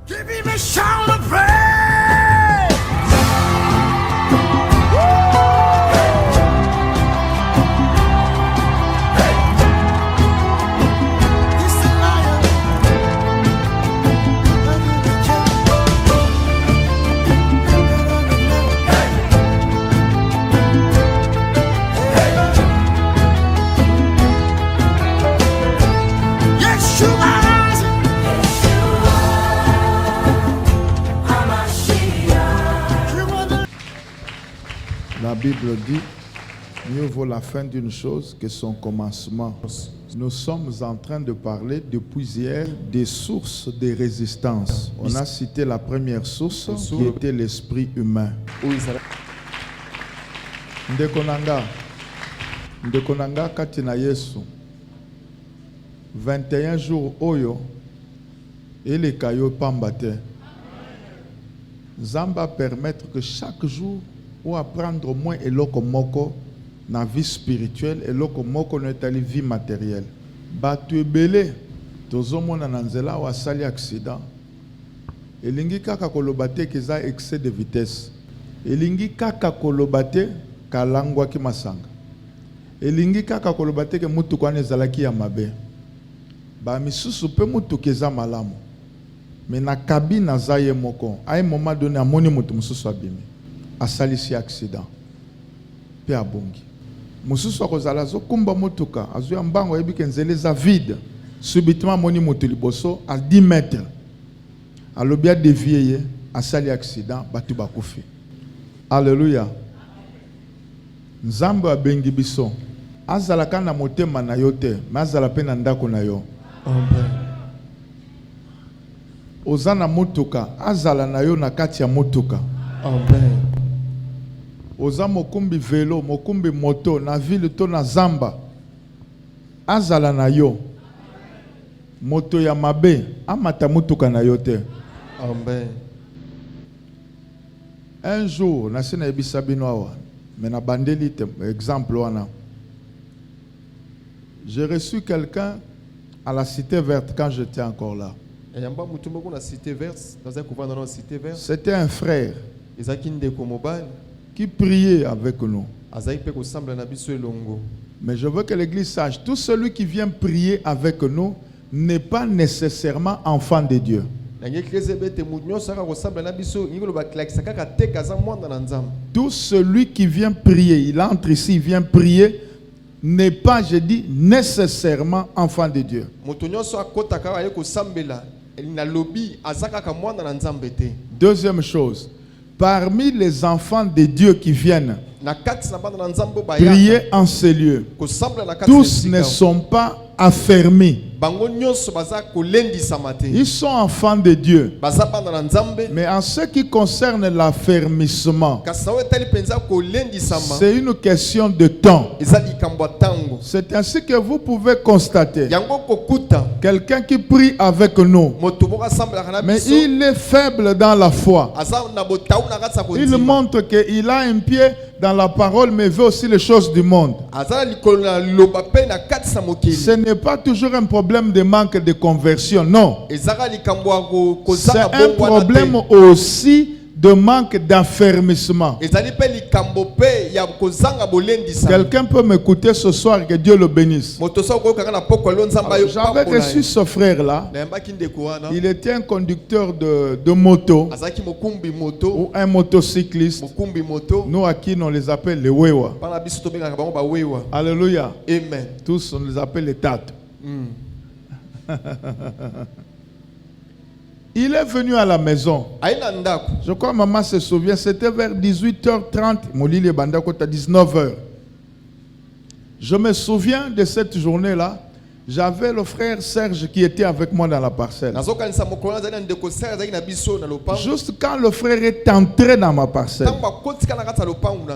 Give him a shout of praise. He's a lion. Yeshua. La Bible dit, mieux vaut la fin d'une chose que son commencement. Nous sommes en train de parler depuis hier des sources de résistance. On a cité la première source qui était l'esprit humain. Ndekonanga katina Yesu 21 jours oyo et kayo pambate. Zamba permettre que chaque jour ou apprendre au moins eloko moko na vie spirituelle eloko moko na tali vie matérielle. Batu ebele tozomona na nzela wa sali accident. Elingi kaka kolobate keza excès de vitesse. Elingi kaka kolobate kalangwa ki masanga. Elingi kaka kolobate ke mutu kwane zalaki ya mabe. Ba misusu pe mutu keza malamu. Mais na kabina zaye moko, à un moment donné amoni mutu mususu abimi. Asalisi accident. Pe abongi. Mususu akozala zo kumba mutuka, azu mbango yebi kenzele za vide. Subitement amoni mutu liboso à 10 mètres. Alobia dévié, asali accident, batu bakufi. Alléluia. Nzambe abengi biso. Azala kana motema na yo te, mais azala pe na ndako na yo. Amen. Ozana motuka, azala na yo na kati ya motuka. Amen. Oza mokumbi vélo, mokumbi moto, na ville to na zamba. Azala na yo. Moto ya mabe, amata motuka na yo te. Amen. Un jour, na sina ebisa bino awa, mais na bandeli te, exemple wana. J'ai reçu quelqu'un à la cité verte quand j'étais encore là. C'était un frère qui priait avec nous. Mais je veux que l'église sache, tout celui qui vient prier avec nous n'est pas nécessairement enfant de Dieu. Tout celui qui vient prier, il entre ici, il vient prier, n'est pas, je dis, nécessairement enfant de Dieu. Deuxième chose, parmi les enfants de Dieu qui viennent prier en ces lieux, tous ne sont pas affermis. Ils sont enfants de Dieu. Mais en ce qui concerne l'affermissement, c'est une question de temps. C'est ainsi que vous pouvez constater quelqu'un qui prie avec nous, mais il est faible dans la foi. Il montre qu'il a un pied dans la parole, mais veut aussi les choses du monde. Ce n'est pas toujours un problème de manque de conversion, non. C'est un problème aussi de manque d'affermissement. Quelqu'un peut m'écouter ce soir, que Dieu le bénisse. J'avais reçu ce frère-là. Il était un conducteur de moto ou un motocycliste. Nous à qui on les appelle les wewa. Alléluia. Amen. Tous on les appelle les tates. Il est venu à la maison. Je crois que maman se souvient, c'était vers 18h30. Molili Bandako à 19h. Je me souviens de cette journée-là. J'avais le frère Serge qui était avec moi dans la parcelle. Juste quand le frère est entré dans ma parcelle,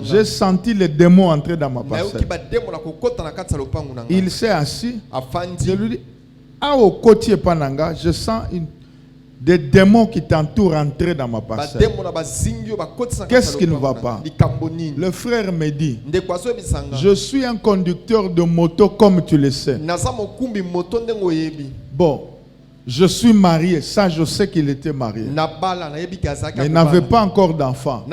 j'ai senti les démons entrer dans ma parcelle. Il s'est assis. Je lui dis, ah, au côté Pananga, je sens des démons qui t'entourent entrer dans ma parcelle. Qu'est-ce qui ne va pas? Le frère me dit, je suis un conducteur de moto comme tu le sais. Bon, je suis marié. Ça, je sais qu'il était marié. Mais il n'avait pas encore d'enfant.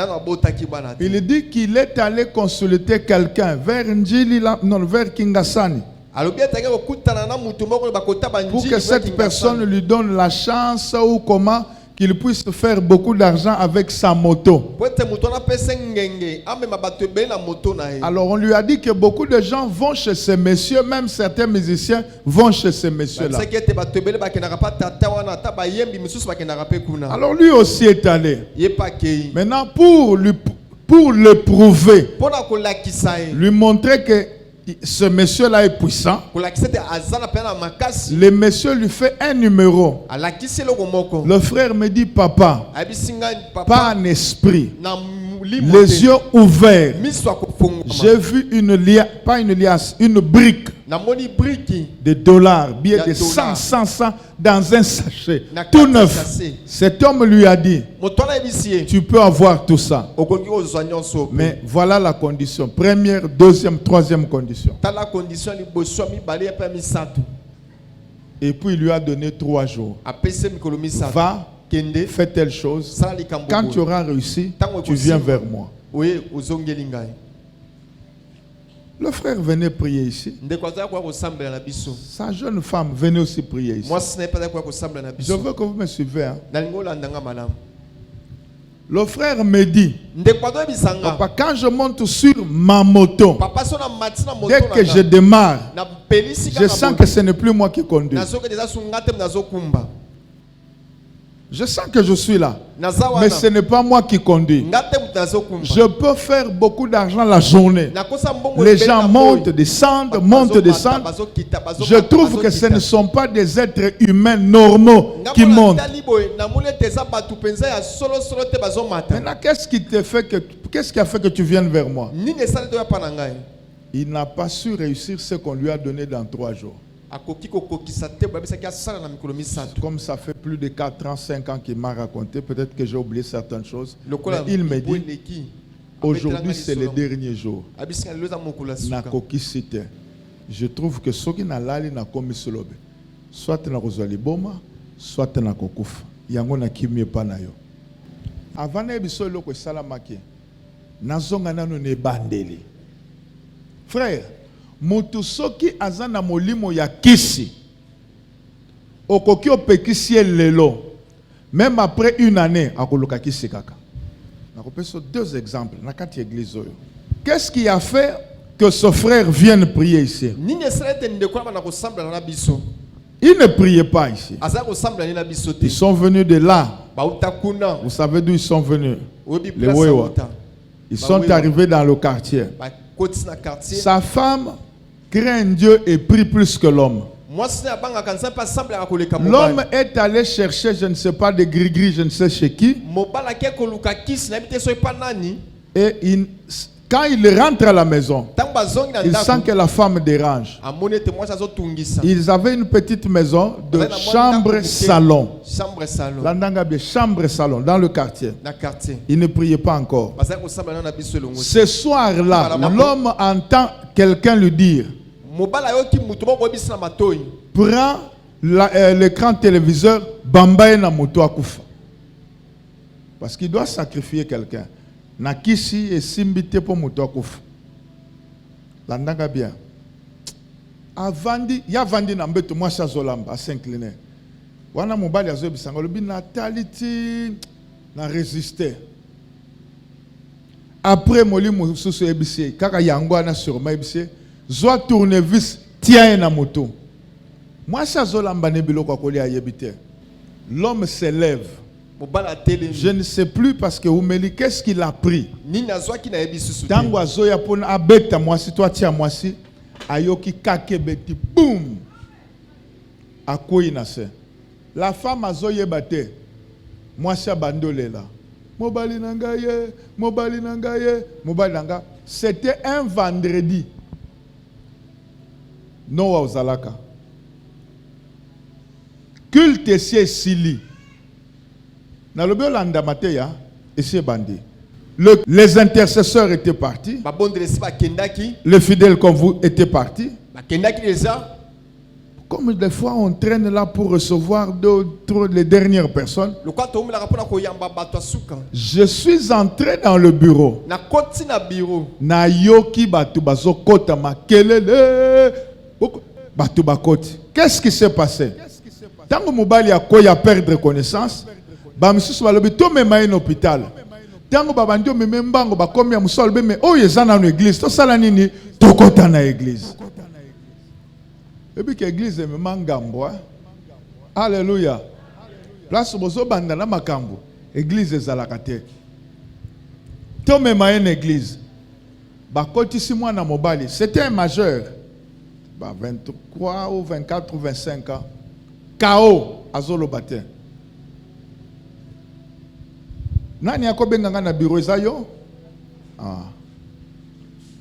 Il dit qu'il est allé consulter quelqu'un vers Njili, non, vers Kingasani. Pour que cette personne lui donne la chance ou comment qu'il puisse faire beaucoup d'argent avec sa moto. Alors on lui a dit que beaucoup de gens vont chez ces messieurs, même certains musiciens vont chez ces messieurs-là. Alors lui aussi est allé. Maintenant pour le prouver, lui montrer que ce monsieur-là est puissant, le monsieur lui fait un numéro. Le frère me dit, papa, pas un esprit, les yeux ouverts. J'ai vu une brique de dollars, billets de 100 dans un sachet, tout neuf. Cet homme lui a dit, tu peux avoir tout ça. Mais voilà la condition. Première, deuxième, troisième condition. Et puis il lui a donné 3 jours. Va, fais telle chose. Quand tu auras réussi, tu viens vers moi. Le frère venait prier ici. Sa jeune femme venait aussi prier ici. Je veux que vous me suivez. Hein? Le frère me dit, papa, quand je monte sur ma moto, dès que je démarre, je sens que ce n'est plus moi qui conduis. Je sens que je suis là, mais ce n'est pas moi qui conduis. Je peux faire beaucoup d'argent la journée. Les gens montent, descendent, montent, descendent. Je trouve que ce ne sont pas des êtres humains normaux qui montent. Maintenant, qu'est-ce qui a fait que tu viennes vers moi? Il n'a pas su réussir ce qu'on lui a donné dans 3 jours. Comme ça fait plus de 4 ans, 5 ans qu'il m'a raconté, peut-être que j'ai oublié certaines choses. Mais il me dit, aujourd'hui c'est le dernier jour. Je trouve que ce qui n'a lali n'a commis solobe. Soit na kozali boma, soit na kokufa. Yango na kimie pa na yo. Avant na biso loko salamaki. Nazonga nanu ne bandeli. Frère, mutu soki azana molimo ya kisi okoki opekisi lelo même après 1 année akoluka kisi kaka. Nakopesa 2 exemples na kati église oyo. Qu'est-ce qui a fait que ce frère vienne prier ici? Ils ne priaient pas ici. Ils sont venus de là. Vous savez d'où ils sont venus? Les Wewa. Ils sont arrivés dans le quartier. Sa femme craint Dieu et prie plus que l'homme. L'homme est allé chercher, je ne sais pas, des gris-gris, je ne sais chez qui. Et quand il rentre à la maison, il sent que la femme dérange. Ils avaient une petite maison de chambre-salon. Chambre-salon dans le quartier. Il ne priait pas encore. Ce soir-là, l'homme entend quelqu'un lui dire, prends l'écran téléviseur, bambaye na moto akufa. Parce qu'il doit sacrifier quelqu'un. Nakisi et simbite pour moto akufa. Landanga bien. Avandi, ya vandi na mbeto moi chazolamba à s'incliner. Wana mobali azo bisanga lobi nataliti na résister. Après molimo susu ebisi kaka yango na sur ma ebisi Zoa tournevis tient na moto. Moi chazolamba ne biloko akoli ayebite. L'homme s'élève. Je ne sais plus parce que Oumeli, qu'est-ce qu'il a pris? Tango azoya pona abeta moi si toi tia moi si ayoki kake beti boum. Akoyi na se. La femme azoye bate. Moi si abandole là. Mobali nangaye, mobali nangaye, mobali nanga. C'était un vendredi. Noa Ozalaka. Culte si sili. Dans le Biolanda Mateya, et c'est bandé. Les intercesseurs étaient partis. Les fidèles comme vous étaient partis. Comme des fois on traîne là pour recevoir d'autres, les dernières personnes, je suis entré dans le bureau. Na yoki batu bazo kota makelele. Batu bakoti. Qu'est-ce qui s'est passé? Tango mobali ya koya perdre connaissance, ba misusu balobi to mema en hôpital. Tango babandi memembango bakomi ya musolo be me oyo ezana na église, to sala nini? Tokota na église. Et puis que l'église est mangambo. Alléluia. Place bozo banda na makambo. Église est zalakate. To mema en église. Ba koti si mwana mobali, c'était un majeur. Ba 23 ou 24 ou 25 ans. KO azolo batin. Nani akobenga na bureau zayo? Ah.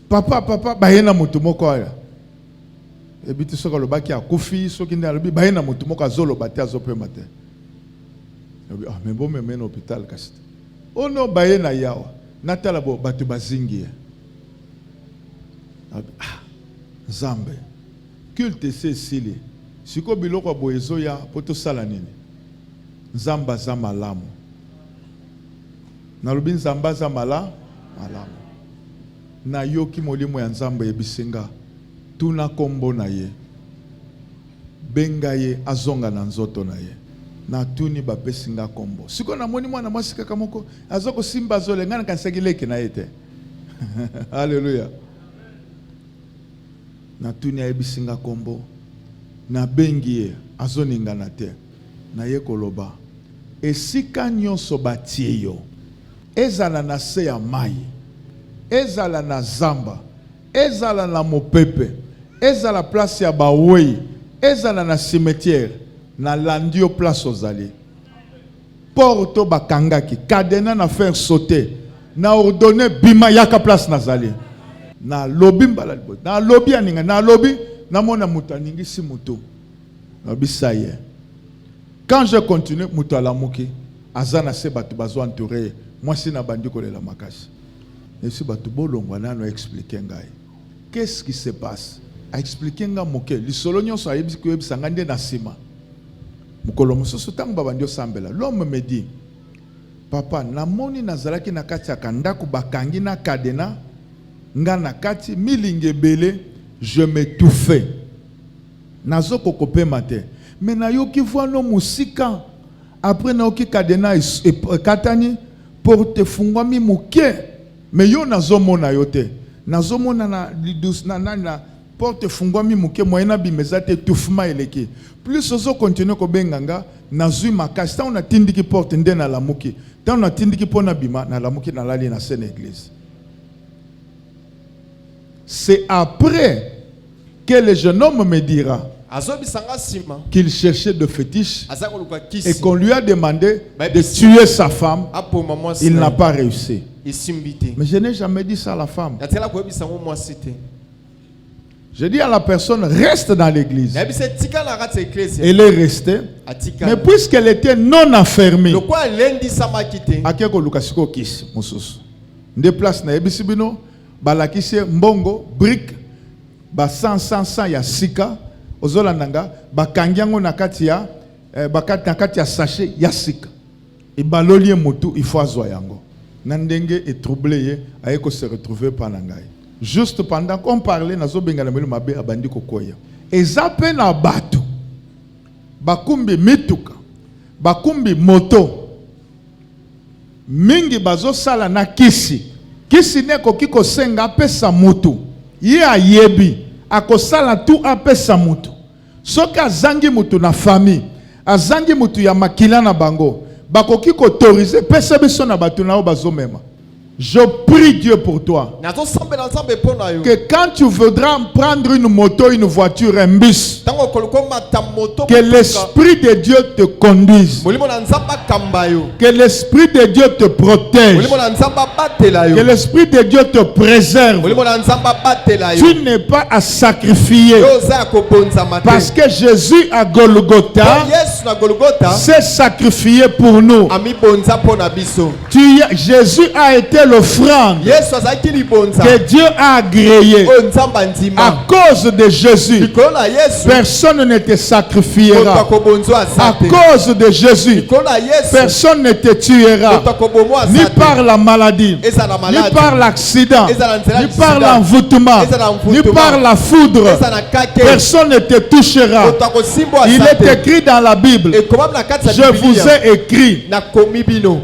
Papa bayena mutu moko ya. Et puis tu sais que le baki a koufi, ce qui n'est pas le baki na mutu moko azolo batin azope matin. Ah mais bon me mène hôpital kasite. Oh non bayena yawa. Natala bo batu bazingi. Ah Zambe. Culte Cécile. Siko biloko boyezo ya poto sala nini. Nzamba za malamu. Nalobi nzamba za malamu. Na yoki molimo ya nzamba yebisenga. Tuna kombo na ye. Benga ye azonga na nzoto na ye. Na tuni bapesinga kombo. Siko na moni mwana mwasi kaka moko azoko simba zole ngana kansegileke na yete. Alléluia. Na tuni ayebisinga kombo. Na bengi ye azoninga na te. Na ye koloba. Esika nyonso batie yo. Ezala na se ya mai. Ezala na zamba. Ezala na mopepe. Ezala place ya bawei. Ezala na cimetière. Na landio place ozali. Porto bakangaki. Kadena na faire sauter. Na ordonné bima yaka place nazali. Na lobi mbala libo. Na lobi aninga. Na lobi. Na mona muta ningi si muto. Lobi ça y est. Quand je continue, muto alamuki. Azana se batu bazo entouré. Moi si na bandi kolela makasi. Et si batu bolongwa nano expliquer ngai. Qu'est-ce qui se passe? A expliquer nga moke. Li solo nyonso ayebi ko yebisa ngande na sima. Mukolo mususu tango babandio sambela. L'homme me dit, papa, namoni nazalaki na kati ya kandaku bakangi na kadena nga na kati milinge bele, je m'étouffais. Nazo kokope mate. Mais na yoki voano musika. Après na yoki kadena katani porte fungwami muke. Mais yo nazo mona yote. Nazo mona na lidus na porte fungwami muke moyena bimezate étouffement eleki. Plus ozo continue ko benganga nazui makasi. Ta on a tindiki porte nde na lamuki. Ta on a tindiki pona bima na lamuki na lali na scène église. C'est après que le jeune homme me dira qu'il cherchait de fétiches et qu'on lui a demandé de tuer sa femme. Il n'a pas réussi. Mais je n'ai jamais dit ça à la femme. Je dis à la personne, reste dans l'église. Elle est restée. Mais puisqu'elle était non affermée, balakise mbongo brick ba 100 ya sika ozolandanga bakangiango na kati ya nakati ya sachet ya sika ibaloli mutu il faut azwa yango na ndenge et troublé ye ayeko se retrouver panangai juste pendant qu'on parlait nazo bengana melo mabe abandi kokoya ezape na bato bakumbi mituka bakumbi moto mingi bazo sala na kisi. Kisi neko kiko senga apesa mutu. Ye ayebi. Akosala tu apesa mutu. Soki azangi mutu na famille. Azangi mutu ya makila na bango. Bako kiko autorize. Pesa biso na batu na obazo mema. Je prie Dieu pour toi. Que quand tu voudras prendre une moto, une voiture, un bus, que l'Esprit de Dieu te conduise. Que l'Esprit de Dieu te protège. Que l'Esprit de Dieu te préserve. Tu n'es pas à sacrifier. Parce que Jésus à Golgotha Yesu na Golgotha s'est sacrifié pour nous. amibonza pona biso. Jésus a été l'offrande Yesu azaki libonza que Dieu a agréé. o nzamba ndima. À cause de Jésus, Likolo na Yesu personne ne te moto sacrifiera. akobonzo À azate. cause de Jésus, Likolo na Yesu personne ne te tuera. moto akobomo Ni azate. par la maladie, Eza na ni maladi. par l'accident, Eza na nzela ni accident. par l'envoûtement, Eza na ni envoûtement. par la foudre. Eza na kake. Personne ne te touchera. Moto akosimbo Il azate. est écrit dans la Bible, Ekomami na kati ya je vous Biblia. ai écrit Nakomi bino.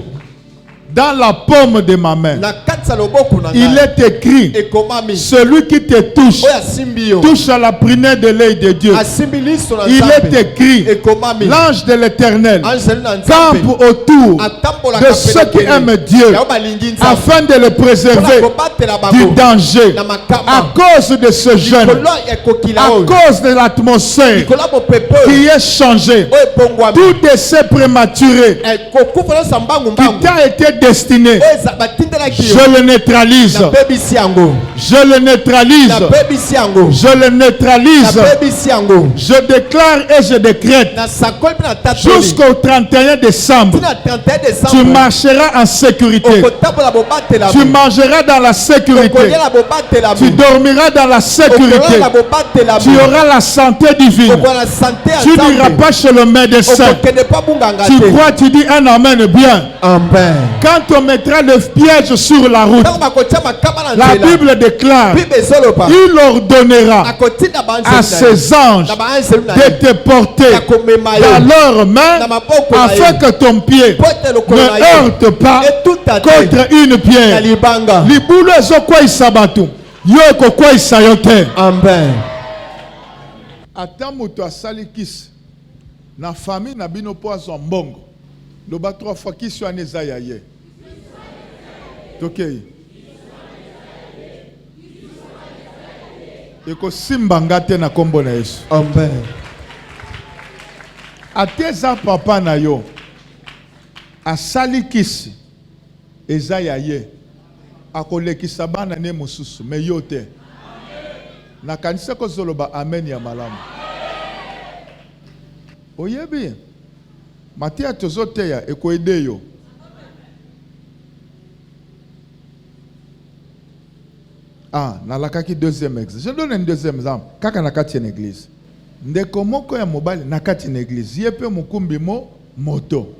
dans la paume de ma main. Na kati ya loboko na Il ngai. est écrit, Ekomami. celui qui te touche, Oyo asimbi yo. touche à la prunelle de l'œil de Dieu. Asimbi liso na Il Nzambe. est écrit, Ekomami. l'ange de l'Éternel Angelo na Nzambe. campe autour Atambolaka de ceux qui pene aiment Dieu Yao balingi Nzambe. afin de le préserver Mpona kobatela du bango. danger. Na makama. À cause de ce jeûne, Likolo ekokila à oyo. cause de l'atmosphère Likolo ya mopepe oyo. qui est changée, Oyo epongwami. tout décès prématuré Ekokufa nyonso ya mbangu qui mbangu. t'a été destiné, Oyo batindelaki yo. je le neutralise. Nabebisi yango. Je le neutralise. Nabebisi yango. Je le neutralise. Nabebisi yango. Je déclare et je décrète Na sakoli mpe na tatoli. jusqu'au 31 décembre, Tina 31 tu décembre. marcheras en sécurité. Okotambola bobatela. Tu mangeras dans la sécurité. Okolela bobatela. Tu dormiras dans la sécurité. Okolela bobatela. Tu auras la santé divine. Okola santé ya Tu n'iras Nzambe. pas chez le médecin. Okokende pa bunganga Tu te. crois, tu dis un amen bien. Amen. Quand on mettra le piège sur la route, Ntango bakotia makama na la nzela. Bible déclare, Bible ezoloba. il ordonnera Akotinda baanzeli à na ye. ses anges Na baanzeli na de ye. te porter Ya komema yo. dans leurs mains Na maboko na afin ye. que ton pied Po ete lokolo na ne ye. heurte pas Etuta te. contre une Na pierre. libanga. Libulu ezokweyisa bato, yo ekokweyisa yo te. Amen. Ata moto asali kisi na famille na bino po azwa mbongo, loba 3 fois kisi wana eza ya ye. Tokei ekosimba nga te na kombo na Yesu. Amen. Ate eza papa na yo asali kisi eza ya ye, akolekisa bana ne mosusu me yo te. Nakanisa kozoloba amen ya malamu. Oyebi matia tozoteya ekoede yo. Ah, nalakaki deuxième exemple. Je donne un deuxième exemple. Kaka nakati en église. Ndeko moko ya mobali nakati en église. Yepe mukumbi mo moto.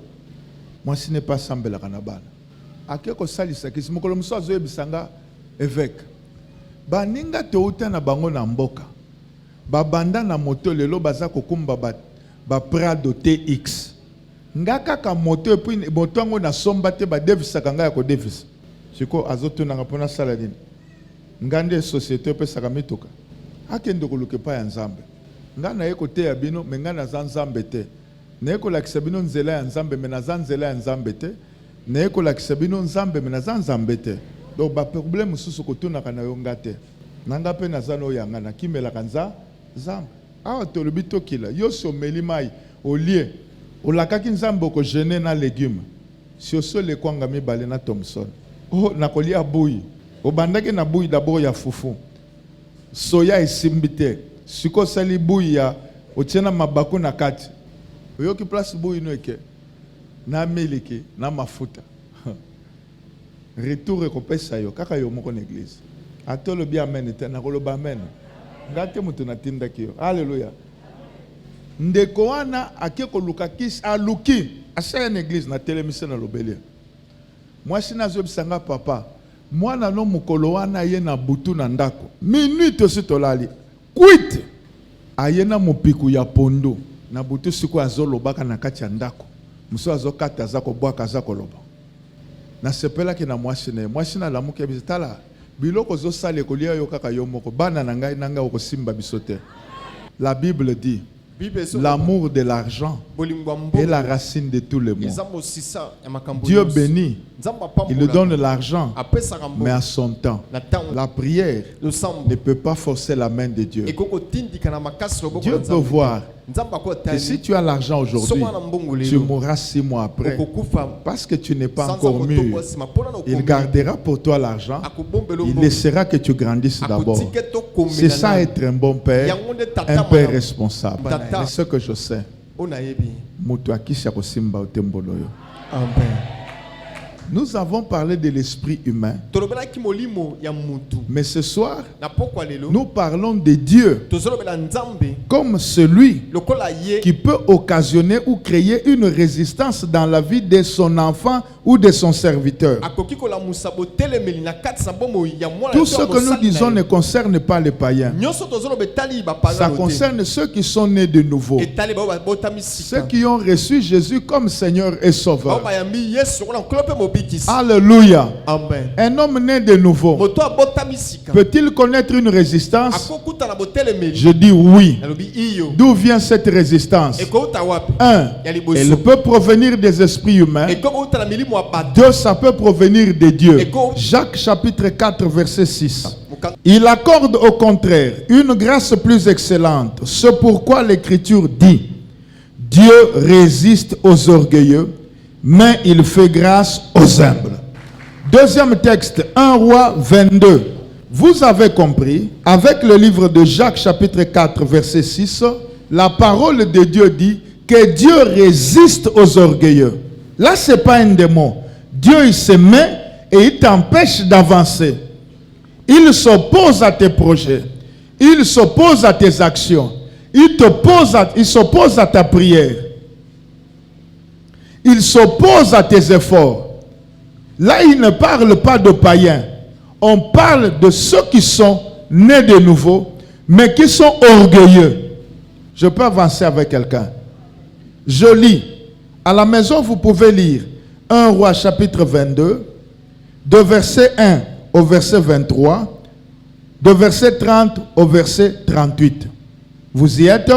Moi ce n'est pas sambela kanabana. Ake ko salisa kisi mokolo muso azoyebisanga évêque. Baninga touta na bango na mboka. Babanda na moto lelo baza kokumba ba Prado TX. Ngaka ka moto epi moto ngo na somba te ba devisaka nga ya ko devisa. Siko azotuna ngapona sala nini? Ngande société pesaka mituka. Akende koluke pa ya Nzambe. Ngana yeko te ya bino mengana za Nzambe te. Na yeko lakisa bino nzela ya Nzambe mena za nzela ya Nzambe te. Na yeko lakisa bino Nzambe mena za Nzambe te. Donc ba problème susu ko tuna kana yo ngate. Nanga pe na za no yanga na kimela kanza Nzambe. Awa tolobi tokila yo someli mai olie olakaki Nzambe ko jeûner na légumes. Si osole kwanga mibale na Thomson. Oh nakolia bouille. Obandaki na bouille d'abord ya fufu. Soya esimbi te. Siko sali bouille ya otiena mabaku na kati. Oyoki place bouille no eke. Na miliki na mafuta. Retour ekopesa yo kaka yo moko na église. Atolo bi amen te na koloba amen. Ngate mutu na tinda kiyo. Alléluia. Ndeko wana akeko luka kis aluki asa na église na telemise na lobelia. Moi sina zo bisanga papa. Mwana no mukolo wana ye na butu na ndako. Minute osi tolali. Kwite. Ayena mopiku ya pondo. Na butu siku azolobaka na kati ya ndako. Muso azokata zako bwaka zako loba. Na sepela ki na mwasi na lamuke bizitala. Biloko zo sale kolia yo kaka yo moko. Bana na ngai nanga okosimba bisote. La Bible dit l'amour de l'argent est la racine de tous les maux. Dieu bénit, il nous donne l'argent, mais à son temps. La prière ne peut pas forcer la main de Dieu. Dieu peut voir que si tu as l'argent aujourd'hui, tu mourras 6 mois après. Parce que tu n'es pas encore mûr. Il gardera pour toi l'argent. Il laissera que tu grandisses d'abord. C'est ça être un bon père, un père responsable. C'est ce que je sais. onayebi. Moto akisha kosimba otembolo yo. Amen. Nous avons parlé de l'esprit humain, Tolobelaki molimo ya mutu. mais ce soir, Na pokwa lelo. nous parlons de Dieu Tozolobela nzambe comme celui lokola ye qui peut occasionner ou créer une résistance dans la vie de son enfant ou de son serviteur. akoki kolamusa botelemeli na kati sa bomo ya mwana. Tout ce que nous disons ne concerne pas les païens. Nyonso tozolobe tali ba Ça concerne ceux qui sont nés de nouveau, et tali ba botami ceux sika. qui ont reçu Jésus comme Seigneur et Sauveur. Ba yambi Yesu kola nkolope mobikisi. Alléluia. Amen. Un homme né de nouveau Moto abotami sika. peut-il connaître une résistance? Akokuta na botelemeli. Je dis oui. Nalobi iyo. D'où vient cette résistance? Ekouta wapi? 1. Ya liboso. Elle peut provenir des esprits humains. Ekouta na milimo abata. 2. Ça peut provenir de Dieu. Jacques chapitre 4 verset 6. Il accorde au contraire une grâce plus excellente. C'est pourquoi l'Écriture dit: Dieu résiste aux orgueilleux, mais il fait grâce aux humbles. Deuxième texte, 1 Roi 22. Vous avez compris, avec le livre de Jacques chapitre 4 verset 6, la parole de Dieu dit que Dieu résiste aux orgueilleux. Là, ce n'est pas un démon. Dieu, il se met et il t'empêche d'avancer. Il s'oppose à tes projets. Il s'oppose à tes actions. Il s'oppose à ta prière. Il s'oppose à tes efforts. Là, il ne parle pas de païens. On parle de ceux qui sont nés de nouveau, mais qui sont orgueilleux. Je peux avancer avec quelqu'un. Je lis. À la maison, vous pouvez lire 1 Roi chapitre 22, de verset 1 au verset 23, de verset 30 au verset 38. Vous y êtes?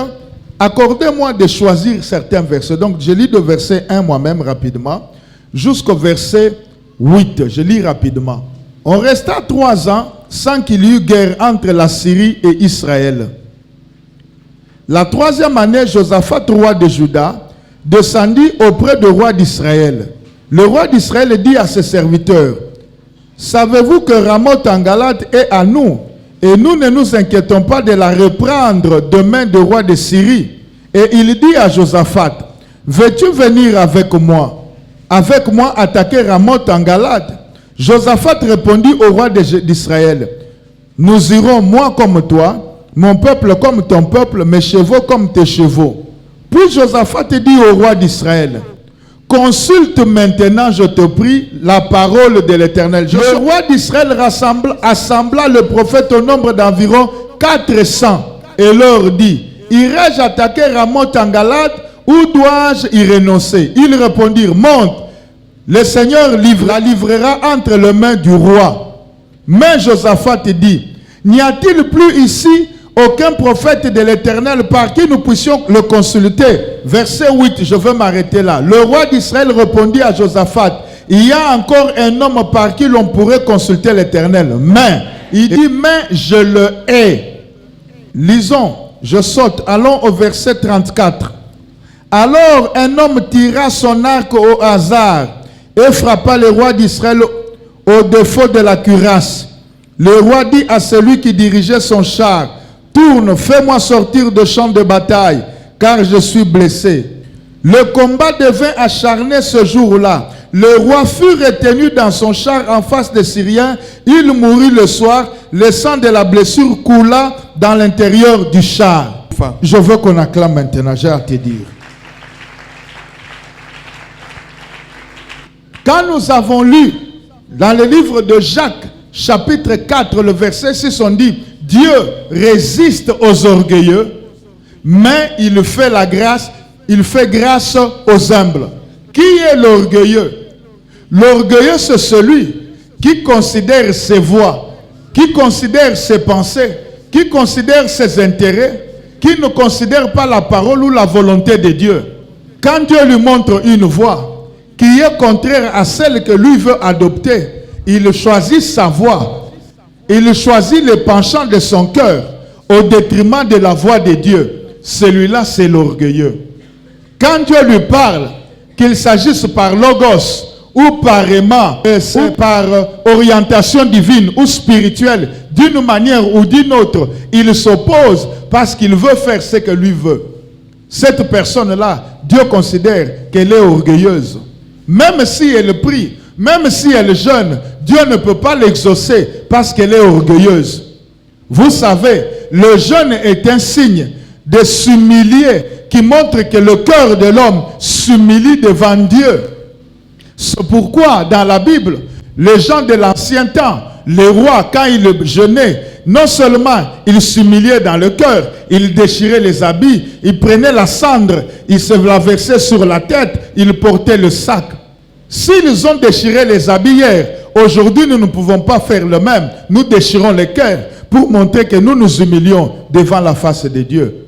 Accordez-moi de choisir certains versets. Donc, je lis de verset 1 moi-même rapidement, jusqu'au verset 8. Je lis rapidement. On resta 3 ans sans qu'il y eut guerre entre la Syrie et Israël. La 3e année, Josaphat, roi de Juda, descendit auprès du roi d'Israël. Le roi d'Israël dit à ses serviteurs: savez-vous que Ramoth en Galate est à nous, et nous ne nous inquiétons pas de la reprendre demain du roi de Syrie? Et il dit à Josaphat: veux-tu venir avec moi attaquer Ramoth en Galate? Josaphat répondit au roi d'Israël: nous irons, moi comme toi, mon peuple comme ton peuple, mes chevaux comme tes chevaux. Puis Josaphat dit au roi d'Israël: consulte maintenant, je te prie, la parole de l'Éternel. Le roi d'Israël assembla le prophète au nombre d'environ 400 et leur dit: irai-je attaquer Ramoth en Galate ou dois-je y renoncer? Ils répondirent: monte, le Seigneur la livrera entre les mains du roi. Mais Josaphat dit: n'y a-t-il plus ici aucun prophète de l'Éternel par qui nous puissions le consulter? Verset 8, je vais m'arrêter là. Le roi d'Israël répondit à Josaphat: il y a encore un homme par qui l'on pourrait consulter l'Éternel. Mais, il dit: mais je le hais. Lisons, je saute, allons au verset 34. Alors un homme tira son arc au hasard et frappa le roi d'Israël au défaut de la cuirasse. Le roi dit à celui qui dirigeait son char: tourne, fais-moi sortir de champ de bataille, car je suis blessé. Le combat devint acharné ce jour-là. Le roi fut retenu dans son char en face des Syriens. Il mourut le soir. Le sang de la blessure coula dans l'intérieur du char. Je veux qu'on acclame maintenant, j'ai à te dire. Quand nous avons lu dans le livre de Jacques, chapitre 4, le verset 6, on dit: Dieu résiste aux orgueilleux, mais il fait la grâce, il fait grâce aux humbles. Qui est l'orgueilleux? L'orgueilleux, c'est celui qui considère ses voies, qui considère ses pensées, qui considère ses intérêts, qui ne considère pas la parole ou la volonté de Dieu. Quand Dieu lui montre une voie qui est contraire à celle que lui veut adopter, il choisit sa voie. Il choisit le penchant de son cœur au détriment de la voie de Dieu. Celui-là, c'est l'orgueilleux. Quand Dieu lui parle, qu'il s'agisse par logos ou par aimant, ou par orientation divine ou spirituelle, d'une manière ou d'une autre, il s'oppose parce qu'il veut faire ce que lui veut. Cette personne-là, Dieu considère qu'elle est orgueilleuse. Même si elle prie, même si elle jeûne, Dieu ne peut pas l'exaucer parce qu'elle est orgueilleuse. Vous savez, le jeûne est un signe de s'humilier qui montre que le cœur de l'homme s'humilie devant Dieu. C'est pourquoi dans la Bible, les gens de l'ancien temps, les rois, quand ils jeûnaient, non seulement ils s'humiliaient dans le cœur, ils déchiraient les habits, ils prenaient la cendre, ils se la versaient sur la tête, ils portaient le sac. S'ils ont déchiré les habits hier, aujourd'hui nous ne pouvons pas faire le même. Nous déchirons les cœurs pour montrer que nous nous humilions devant la face de Dieu.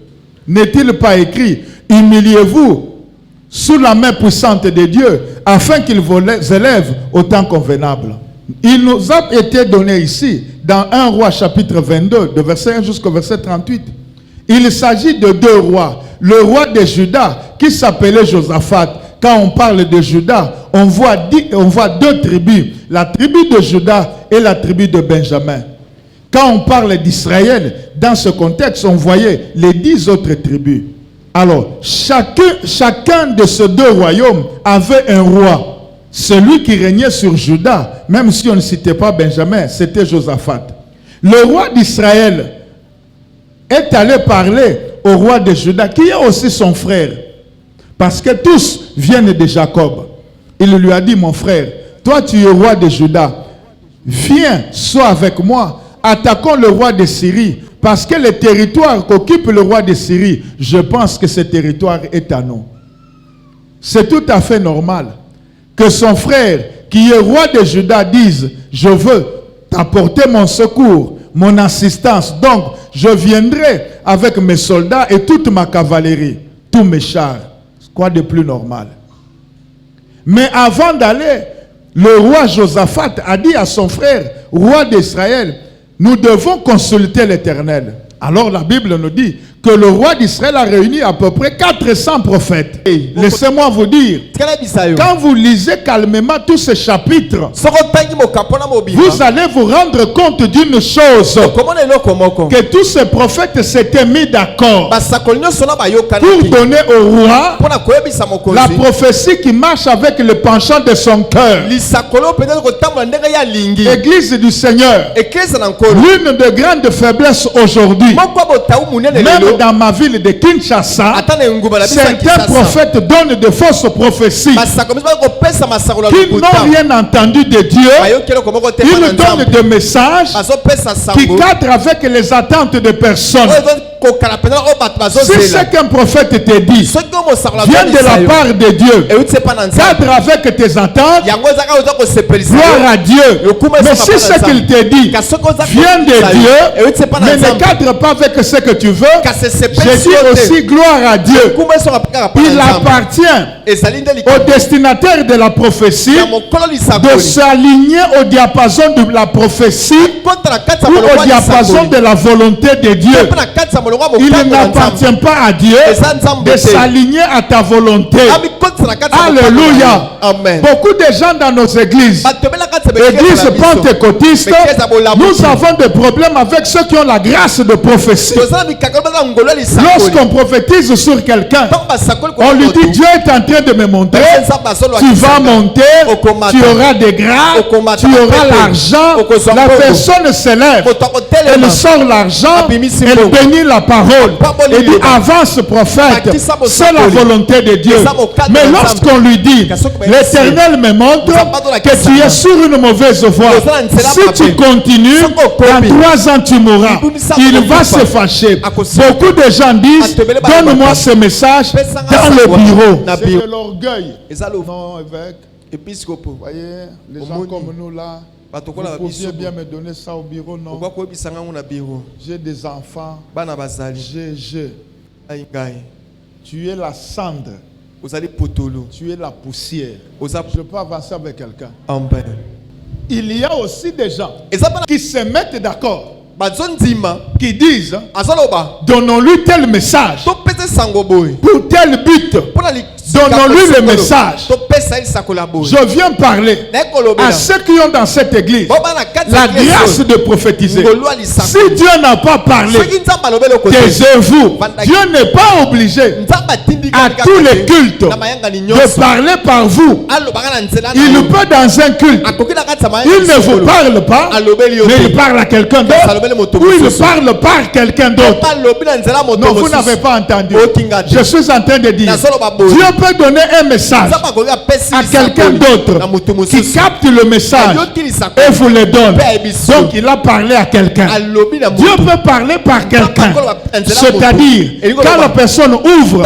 N'est-il pas écrit, humiliez-vous sous la main puissante de Dieu afin qu'il vous élève au temps convenable. Il nous a été donné ici, dans 1 roi chapitre 22, de verset 1 jusqu'au verset 38. Il s'agit de deux rois. Le roi de Juda, qui s'appelait Josaphat. Quand on parle de Juda, on voit deux tribus. La tribu de Juda et la tribu de Benjamin. Quand on parle d'Israël, dans ce contexte, on voyait les 10 autres tribus. Alors, chacun de ces deux royaumes avait un roi. Celui qui régnait sur Juda, même si on ne citait pas Benjamin, c'était Josaphat. Le roi d'Israël est allé parler au roi de Juda, qui est aussi son frère. Parce que tous viennent de Jacob. Il lui a dit, mon frère, toi tu es roi de Juda. Viens, sois avec moi. Attaquons le roi de Syrie. Parce que le territoire qu'occupe le roi de Syrie, je pense que ce territoire est à nous. C'est tout à fait normal que son frère, qui est roi de Juda, dise, je veux t'apporter mon secours, mon assistance. Donc, je viendrai avec mes soldats et toute ma cavalerie, tous mes chars. Quoi de plus normal? Mais avant d'aller, le roi Josaphat a dit à son frère, roi d'Israël, nous devons consulter l'Éternel. Alors la Bible nous dit que le roi d'Israël a réuni à peu près 400 prophètes. Laissez-moi vous dire, quand vous lisez calmement tous ces chapitres, vous allez vous rendre compte d'une chose, que tous ces prophètes s'étaient mis d'accord pour donner au roi la prophétie qui marche avec le penchant de son cœur. Église du Seigneur, l'une des grandes faiblesses aujourd'hui, même dans ma ville de Kinshasa, certains prophètes donnent de fausses prophéties qui n'ont rien entendu de Dieu. Ils donnent des messages qui cadrent avec les attentes des personnes. Si ce qu'un prophète te dit vient de la part de Dieu, cadre avec tes attentes, gloire à Dieu. Mais si ce qu'il te dit vient de Dieu, mais ne cadre pas avec ce que tu veux, je dis aussi gloire à Dieu. Il appartient au destinataire de la prophétie de s'aligner au diapason de la prophétie ou au diapason de la volonté de Dieu. Il n'appartient pas à Dieu de s'aligner à ta volonté. Alléluia. Amen. Beaucoup de gens dans nos églises, églises pentecôtistes, nous avons des problèmes avec ceux qui ont la grâce de prophétie. Lorsqu'on prophétise sur quelqu'un, on lui dit, Dieu est en train de me montrer, tu vas monter, tu auras des grâces, tu auras l'argent. La personne s'élève, elle sort l'argent, elle bénit la parole, et dit, avance prophète, c'est la volonté de Dieu. Mais lorsqu'on lui dit, l'Éternel me montre que tu es sur une mauvaise voie, si tu continues, dans 3 ans tu mourras, il va se fâcher. Beaucoup de gens disent, donne-moi ce message dans le bureau. C'est de l'orgueil. Non, évêque. Vous voyez, les gens comme nous là, vous pouviez bien me donner ça au bureau, non? J'ai des enfants. Tu es la cendre. Tu es la poussière. Je peux avancer avec quelqu'un. Il y a aussi des gens qui se mettent d'accord, qui disent, donnons-lui tel message pour tel but. Donnons-lui le message. Je viens parler à ceux qui ont dans cette église la grâce de prophétiser. Si Dieu n'a pas parlé, taisez-vous. Dieu n'est pas obligé à tous les cultes de parler par vous. Il peut dans un culte, il ne vous parle pas, mais il parle à quelqu'un d'autre, ou il parle par quelqu'un d'autre. Non, vous n'avez pas entendu. Je suis en train de dire, Dieu peut donner un message à quelqu'un d'autre qui capte le message et vous le donne. Donc il a parlé à quelqu'un. Dieu peut parler par quelqu'un. C'est-à-dire, quand la personne ouvre,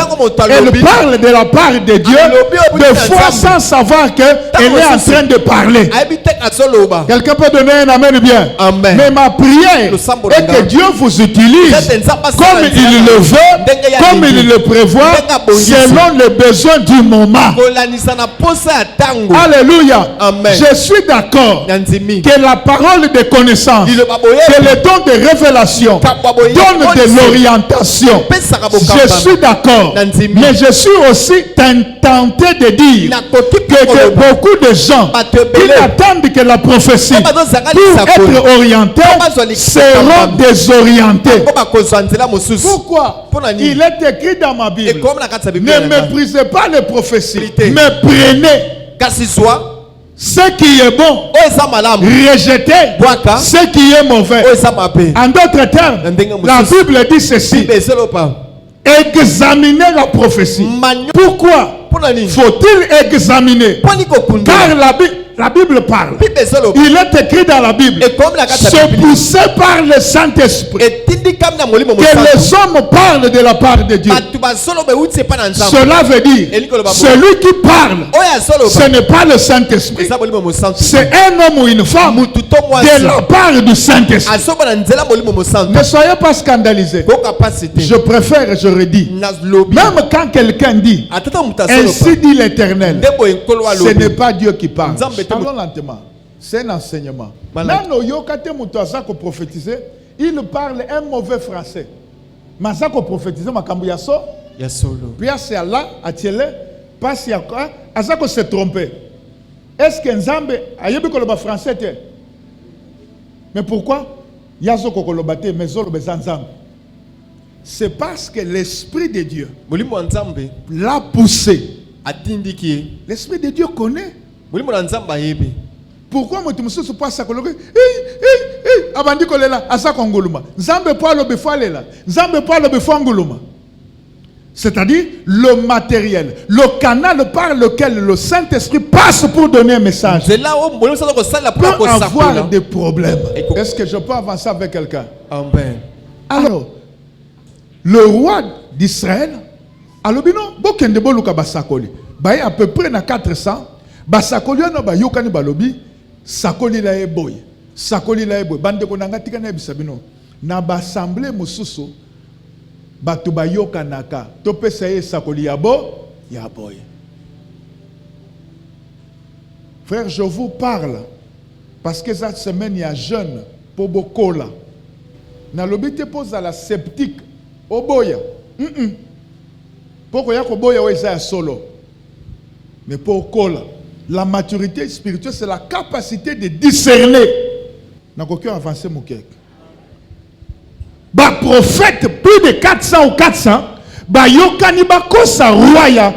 elle parle de la part de Dieu, des fois sans savoir qu'elle est en train de parler. Quelqu'un peut donner un amen bien. Mais ma prière est que Dieu vous utilise comme il le veut, comme il le prévoit, selon les besoins du moment. Alléluia. Je suis d'accord que la parole de connaissance, que le don de révélation donne de l'orientation. Je suis d'accord. Mais je suis aussi tenté de dire que beaucoup de gens qui attendent que la prophétie pour être orientés seront désorientés. Pourquoi? Il est écrit dans ma Bible, ne méprisez pas les prophéties, mais prenez ce qui est bon, rejetez ce qui est mauvais. En d'autres termes, la Bible dit ceci: examinez la prophétie. Pourquoi faut-il examiner? Car la Bible parle. Il est écrit dans la Bible, se pousser par le Saint-Esprit, que les hommes parlent de la part de Dieu. Cela veut dire, celui qui parle, ce n'est pas le Saint-Esprit, c'est un homme ou une femme de la part du Saint-Esprit. Ne soyez pas scandalisés. Je préfère, je redis, même quand quelqu'un dit ainsi dit l'Éternel, ce n'est pas Dieu qui parle. Allons lentement. C'est un enseignement. Maintenant, il parle un mauvais français. Mais ça qu'on prophétise, ma cambiaso. Puis c'est là, à Tiele, pas si à quoi, à ça qu'on s'est trompé. Est-ce que Nzambe a eu le français? Mais pourquoi? Yazo kokolobate, mais zolo bezanzambe. C'est parce que l'Esprit de Dieu l'a poussé. L'Esprit de Dieu connaît. Pourquoi moi tu me suis pas ça coloqué? Abandi kolela asa kongoluma. Nzambe pa lo befalela. Nzambe pa lo befangoluma. C'est-à-dire le matériel, le canal par lequel le Saint-Esprit passe pour donner un message. C'est là où peut avoir des problèmes. Est-ce que je peux avancer avec quelqu'un? Amen. Alors, le roi d'Israël, alobino bokende boluka basakoli. Baye à peu près na 400. Basakoli no ba yokani balobi sakoli la eboy. Sakoli la eboy. Bande ko nanga tika na bisabino. Na ba assemblée mosusu batu ba yokanaka. To pesa ye sakoli yabo yaboy. Frère, je vous parle parce que cette semaine il y a jeune pour bokola. Na lobi te pose à la sceptique oboya. Pourquoi ya ko boya weza solo? Mais pour kola. La maturité spirituelle, c'est la capacité de discerner. N'a aucun avancé mon kek. Bah prophète plus de 400 ou 400, bah yokani ba kosa roi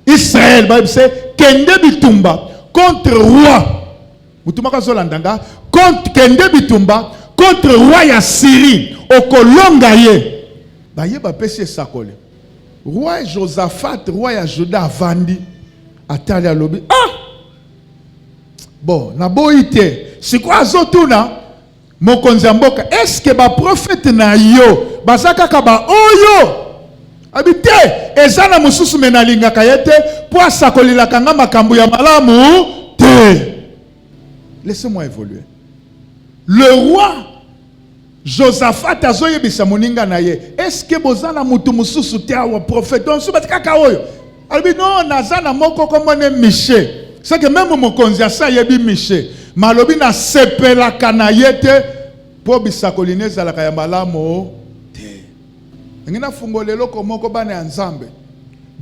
Israël, bah c'est kende bitumba contre roi. Mutuma kazolandanga contre kende bitumba contre roi ya Syrie okolonga ye. Bah ye ba pesi sakole. Roi Josaphat, roi ya Juda vandi atali a lobi. Ah! Bon, na boite. C'est quoi zotuna? Mon konzamboka. Est-ce que ba prophète na yo bazaka kaba oyo? Habité. Ezana mususu menalinga kayete pour sakolila kanga makambu ya malamu te. Laissez-moi évoluer. Le roi Josaphat azoye bisa moninga na ye. Est-ce que bozana mutu mususu te awa prophète? Donc subatika ka oyo. Albi non nazana moko komone Miché. C'est que même mon konziasa yebi Miché. Malobi na sepela kanayete po bisakoline za la kayambala mo te. Ngina fungolelo komoko bane Nzambe.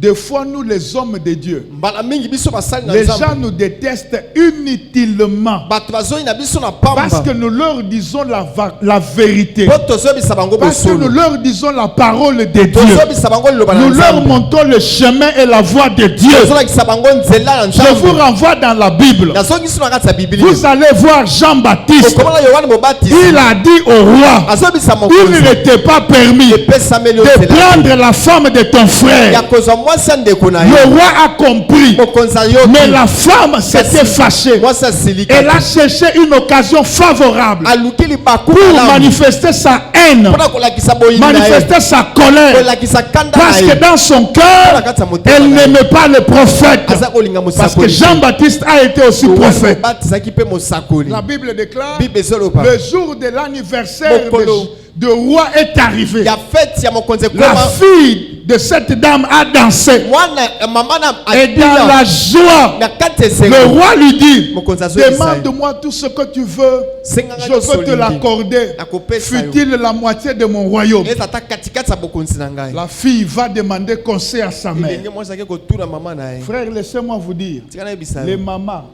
Des fois, nous, les hommes de Dieu, mbala mingi biso basali na les nzambe gens nous détestent inutilement bato bazoyi na biso na pamba parce que nous leur disons la vérité. po tozobisa bango Parce que nous bosolo leur disons la parole de Dieu. tozobisa bango liloba na Nous leur nzambe montrons le chemin et la voie de Dieu. tozolakisa bango nzela na Je vous nzambe renvoie dans la Bible. nazongiso na kati ya biblia Vous allez voir Jean-Baptiste. okomona yohane mobatizi Il a dit au roi, azobisa il mokonzi n'était pas permis epesameli de ozela prendre la femme de ton ya frère. kozwa mwasi ya ndeko na Le ye roi a compris. mokonzi ayoki Mais la femme s'était fâchée. mwasi asilika Elle a cherché une occasion favorable aluki libaku pour malamu manifester sa haine, mpona kolakisa boyini na ye manifester sa colère. kolakisa kanda na Parce ye que dans son cœur, elle n'aimait pas le prophète. aza kolinga Parce que mosakoli Jean-Baptiste a été aussi prophète. mobatizaki mpe mosakoli La Bible déclare, bible ezoloba le jour de l'anniversaire Mokolo. de roi est arrivé. ya fete ya mokonzi La ekoma fille de cette dame a dansé. mwana mama na Et dans la joie, na kati le esengo roi lui dit, mokonzi azobisa demande-moi tout ce que tu veux. senganga Je peux te l'accorder. nakopesa yo Fut-il la moitié de mon royaume? ezata katikati ya bokonzi na ngai La fille va demander conseil à sa mère. elenge mwasi ake kotuna mama na ye Frère, laissez-moi vous dire, tika nayebisa les yo mamans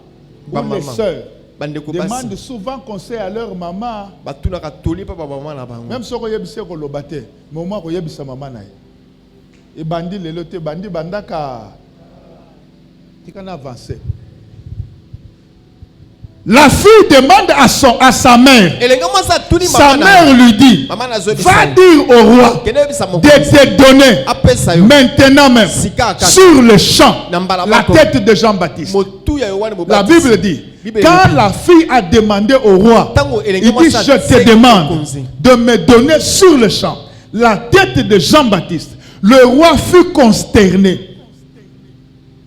ou Ba les maman. sœurs bandeko basi demandent souvent conseil à leur maman. batunaka toli mpa bamama na bango Même si on yebise koloba te, mais au moins on yebisa maman na ye. Et bandi lelo te, bandi bandaka tika na avancer. La fille demande à sa mère. elenge mwasi atuni Sa mama na mère lui dit, mama nazobisa va dire au roi kende yebisa de mokonzi te donner apesa yo maintenant même sika akati sur le champ Na mbala la moko. tête de Jean-Baptiste. motu ya yohane La mobatizi Bible dit, Bible quand dit, la fille a demandé au roi, Tango il elenge dit, mwasi je te atiseki demande mokonzi. de me donner sur le champ la tête de Jean-Baptiste. Le roi fut consterné.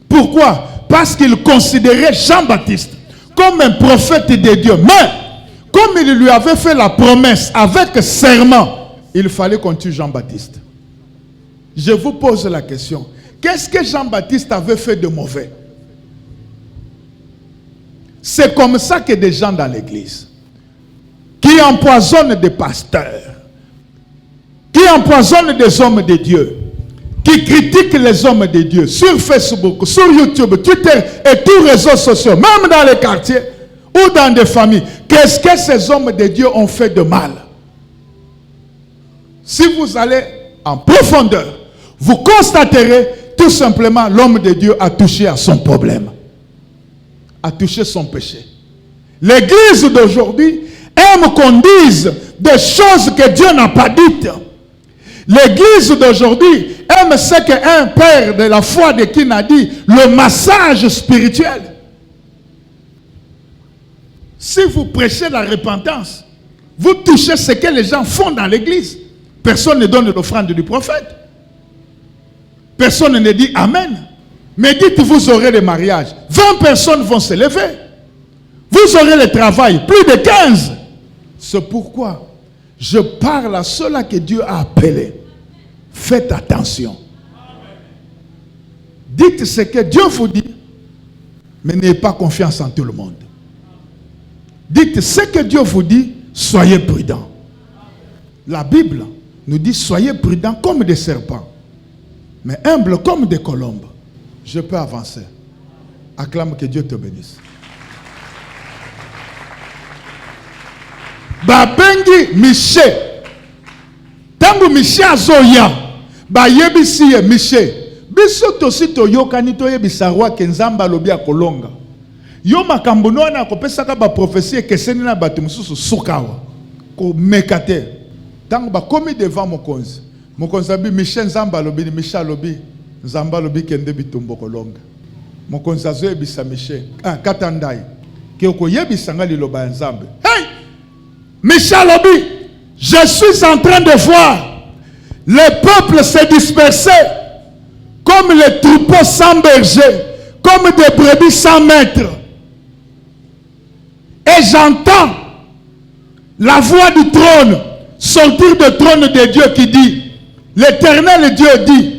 Pourquoi? Parce qu'il considérait Jean-Baptiste comme un prophète de Dieu. Mais, comme il lui avait fait la promesse avec serment, il fallait qu'on tue Jean-Baptiste. Je vous pose la question. Qu'est-ce que Jean-Baptiste avait fait de mauvais? C'est comme ça que des gens dans l'église, qui empoisonnent des pasteurs, qui empoisonnent des hommes de Dieu, qui critiquent les hommes de Dieu sur Facebook, sur YouTube, Twitter et tous les réseaux sociaux, même dans les quartiers ou dans des familles. Qu'est-ce que ces hommes de Dieu ont fait de mal? Si vous allez en profondeur, vous constaterez tout simplement l'homme de Dieu a touché à son problème, a touché son péché. L'église d'aujourd'hui aime qu'on dise des choses que Dieu n'a pas dites. L'église d'aujourd'hui aime ce qu'un père de la foi de Kin a dit, le massage spirituel. Si vous prêchez la repentance, vous touchez ce que les gens font dans l'église. Personne ne donne l'offrande du prophète. Personne ne dit Amen. Mais dites, vous aurez le mariage. 20 personnes vont se lever. Vous aurez le travail, plus de 15. C'est pourquoi je parle à ceux-là que Dieu a appelés. Faites attention. Dites ce que Dieu vous dit, mais n'ayez pas confiance en tout le monde. Dites ce que Dieu vous dit, soyez prudents. La Bible nous dit, soyez prudents comme des serpents, mais humbles comme des colombes. Je peux avancer. Acclame que Dieu te bénisse. Babengi Miché. Tango Miché azoya. Ba yebisi ye Miché. Biso tosi toyokani toyebisa roi kenzamba lobi akolonga. Yo makambo na kopesaka ba prophétie keseni na bato mususu sukawa. Ko mekate. Tango ba komi devant mokonzi. Mokonzi abi Miché nzamba lobi ni Miché lobi. Nzamba lobi kende bitumbo kolonga. Mokonzi azoyebisa Miché. Katandai. Ke okoyebisa nga liloba nzambe. Hey! Miché lobi, je suis en train de voir le peuple se disperser comme les troupeaux sans berger, comme des brebis sans maître. Et j'entends la voix du trône sortir du trône de Dieu qui dit, l'Éternel Dieu dit,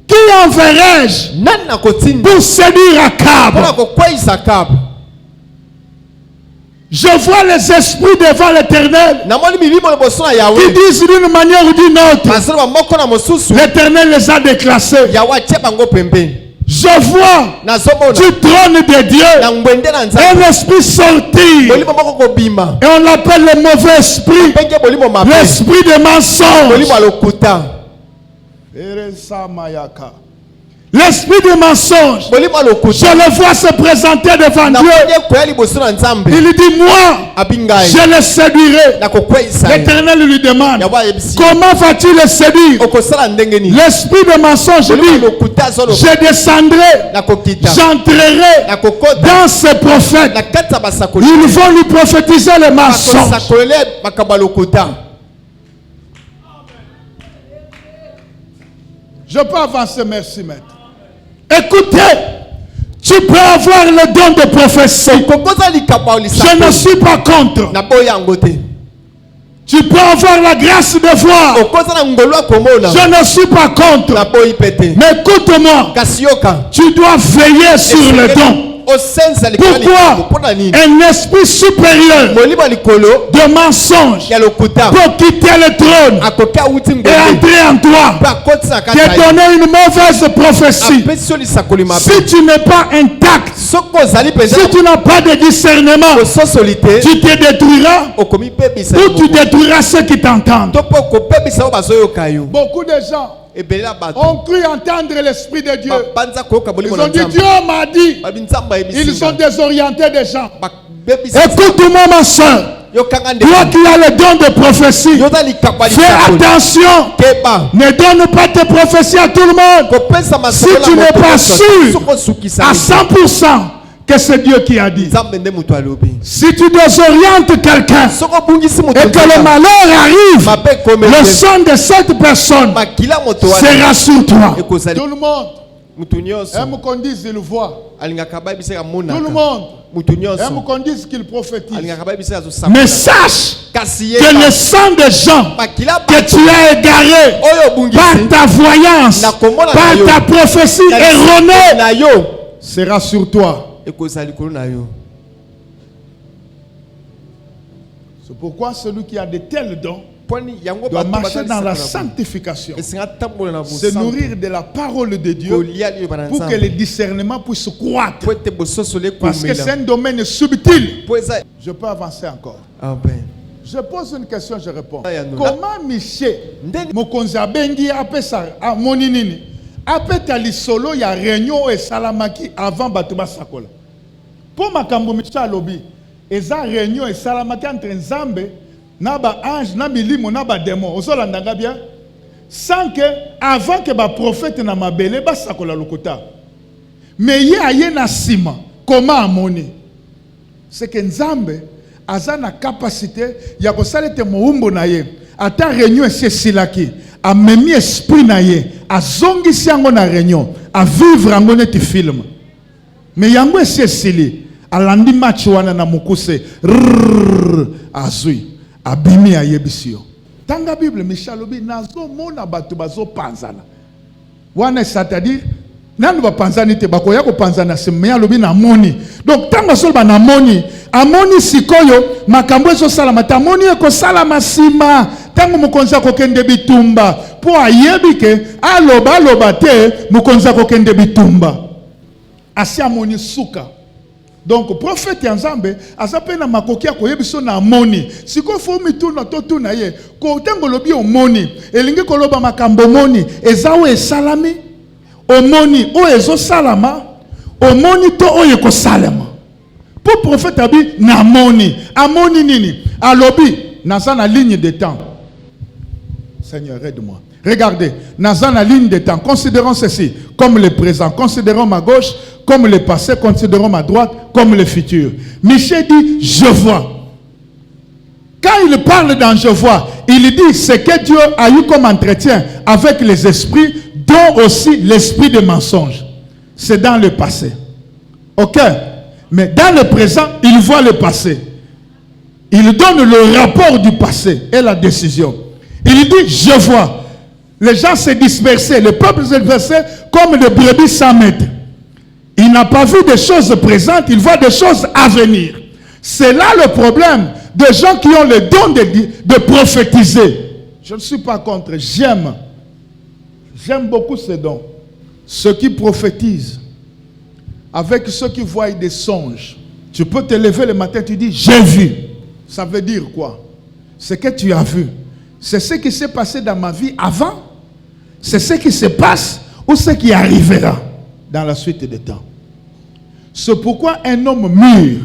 qui enverrai-je pour séduire Akab? Je vois les esprits devant l'Éternel namoni milimo liboso na Yahweh qui disent d'une manière ou d'une autre, bazali bamoko na mosusu l'Éternel les a déclassés. Yahweh atie bango pembeni. Je vois Nazomona du trône de Dieu na ngwende na un Nzambe esprit sortir. bolimo moko kobima Et on l'appelle le mauvais esprit, penge bolimo mabe l'esprit de mensonge. bolimo lokuta L'esprit de mensonge. bolimo Je lokuta le vois se présenter devant na Dieu. konye koya liboso na Nzambe Il dit, moi, abingai je le séduirai. na kokweyisa L'Éternel lui demande, Yahweh ayebisi comment vas-tu le séduire? okosala ndenge nini L'esprit de mensonge bolimo dit, lokuta azolo je descendrai, na kokita j'entrerai na kokota dans ces prophètes. na kati ya basakoli Ils vont lui prophétiser les mensonges. bakosakolele makambo ya lokuta. Je peux avancer, merci maître. Écoutez, tu peux avoir le don de prophétie. kokoza likambo ya Je ne lisakoli suis pas contre. na boya yango te Tu peux avoir la grâce de voir. okoza na ngolu ya komona Je ne suis pas contre. na boyi pe te Mais écoute-moi, kasi yoka tu dois veiller sur le don. osenza likolo Pourquoi mpona nini un esprit supérieur molimo likolo de mensonge ya lokuta peut quitter le trône akoki awuti et ngwende entrer en toi, mpe akotisa na kati te na ye donner une mauvaise prophétie? apesi yo lisakoli mabe Si tu n'es pas intact, soki ozali mpenza si tu n'as pas de discernement, kososoli te tu te détruiras okomi pebisa ou tu détruiras ceux qui t'entendent. to mpe okopebisa oyo bazoyoka yo Beaucoup de gens ebele ya bato ont cru entendre l'Esprit de Dieu. babanza koyoka Ils bolimo ont na dit, nzambe Dieu m'a dit. babi nzambe Ils ont ayebisi désorienté des gens. babebisa Écoute-moi, ma soeur. yokanga Toi ndeko qui as le don de prophétie, yoza likambo ya fais lisakoli attention. keba Ne donne pas tes prophéties à tout le monde. kopesa Si tu n'es pas sûr soki osukisa à 100% que c'est Dieu qui a dit. nzambe nde moto alobi Si tu désorientes quelqu'un soki obungisi moto et que le malheur arrive, mabe ekomeli le sang de cette personne makila moto wana sera sur toi. ekozali Tout le monde motu nyonso aime qu'on dise il voit. alingaka bayebisaka Tout le monaka monde motu aime nyonso qu'on dise qu'il prophétise. alingaka bayebisaka Mais azosakola sache kasi que le yeba sang des gens makila que bato tu as égaré oyo par obungisi ta voyance, par ta prophétie erronée, na yo sera sur toi. ekozala likolo na yo C'est pourquoi celui qui a de tels dons poni yango doit bato marcher dans la bazalisaka na sanctification, esenga tambola na se nourrir de la parole de Dieu kolia liloba na pour que nzambe le discernement puisse croître. po ete bososolo Parce que c'est ekomela un domaine subtil. po eza Je peux avancer encore. amen Je pose une question, je réponds. Aya no. Comment Michel, ndeni mokonzi abengi apesa amoni nini? Apeta lisolo ya réunion et salamaki avant bato basakola. Pour makambo Michel alobi, eza réunion et salamaki entre Nzambe na ba ange na milimo na ba démon. Ozolandanga bien? Sans que avant que ba prophète na mabele basakola lokota. Mais ye aye na sima, comment amoni? C'est que Nzambe aza na capacité ya kosalete moumbo na ye. Ata réunion esi esilaki, amemi esprit na ye, azongisi yango na réunion, a vivre yango neti film. Mais yango esi esili, alandi match wana na mukuse, azui, abimi ayebisi yo. Tanga Bible, Michel Obi, nazo mona bato bazo panzana. Wana c'est-à-dire, nanu ba panzani te bakoya ko panzana se me alobi na moni. Donc tanga sol ba na moni, amoni sikoyo makambo eso salama ta moni eko salama sima. Tango mukonza ko kende bitumba po ayebi ke aloba te mukonza ko kende bitumba. Asi amoni suka. Donc prophète Nzambe azape na makoki ya koyebiso na moni. Siko fo mituna to tuna ye ko tango lobi o moni elingi ko loba makambo moni ezawe esalami omoni o ezo salama omoni to oye ko salama. Pour prophète abi na moni amoni nini alobi naza na ligne de temps. Seigneur aide-moi. Regardez, naza na ligne de temps. Considérons ceci comme le présent, considérons ma gauche comme le passé, considérons ma droite comme le futur. Michel dit je vois. Quand il parle dans je vois, il dit ce que Dieu a eu comme entretien avec les esprits, dont aussi l'esprit de mensonge. C'est dans le passé. Ok? Mais dans le présent, il voit le passé. Il donne le rapport du passé et la décision. Il dit je vois. Les gens se dispersaient, le peuple se dispersait comme des brebis sans maître. Il n'a pas vu des choses présentes, il voit des choses à venir. C'est là le problème des gens qui ont le don de prophétiser. Je ne suis pas contre, j'aime beaucoup ces dons. Ceux qui prophétisent, avec ceux qui voient des songes. Tu peux te lever le matin, tu dis, j'ai vu. Ça veut dire quoi? Ce que tu as vu, c'est ce qui s'est passé dans ma vie avant, c'est ce qui se passe ou ce qui arrivera dans la suite des temps. C'est pourquoi un homme mûr,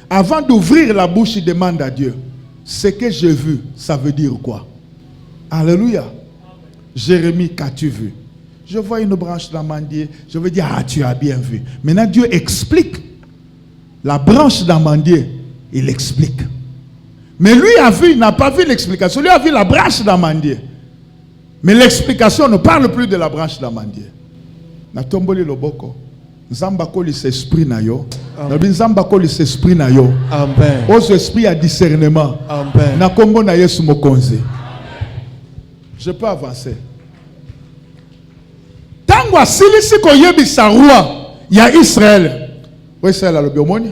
avant d'ouvrir la bouche, il demande à Dieu, ce que j'ai vu, ça veut dire quoi? Alléluia. Jérémie, qu'as-tu vu? Je vois une branche d'amandier, je veux dire, ah, tu as bien vu. Maintenant, Dieu explique. La branche d'amandier, il explique. Mais lui a vu, il n'a pas vu l'explication. Lui a vu la branche d'amandier. Mais l'explication ne parle plus de la branche d'amandier. Na tomboli loboko. Nzamba koli s'esprit na yo. Nzamba koli s'esprit na yo. Amen. Aux esprits à discernement. Amen. Na kombo na Yesu mokonzi. Je peux avancer. Tango asilisi koyebisa roi ya Israël. Oui, c'est là le biomoni.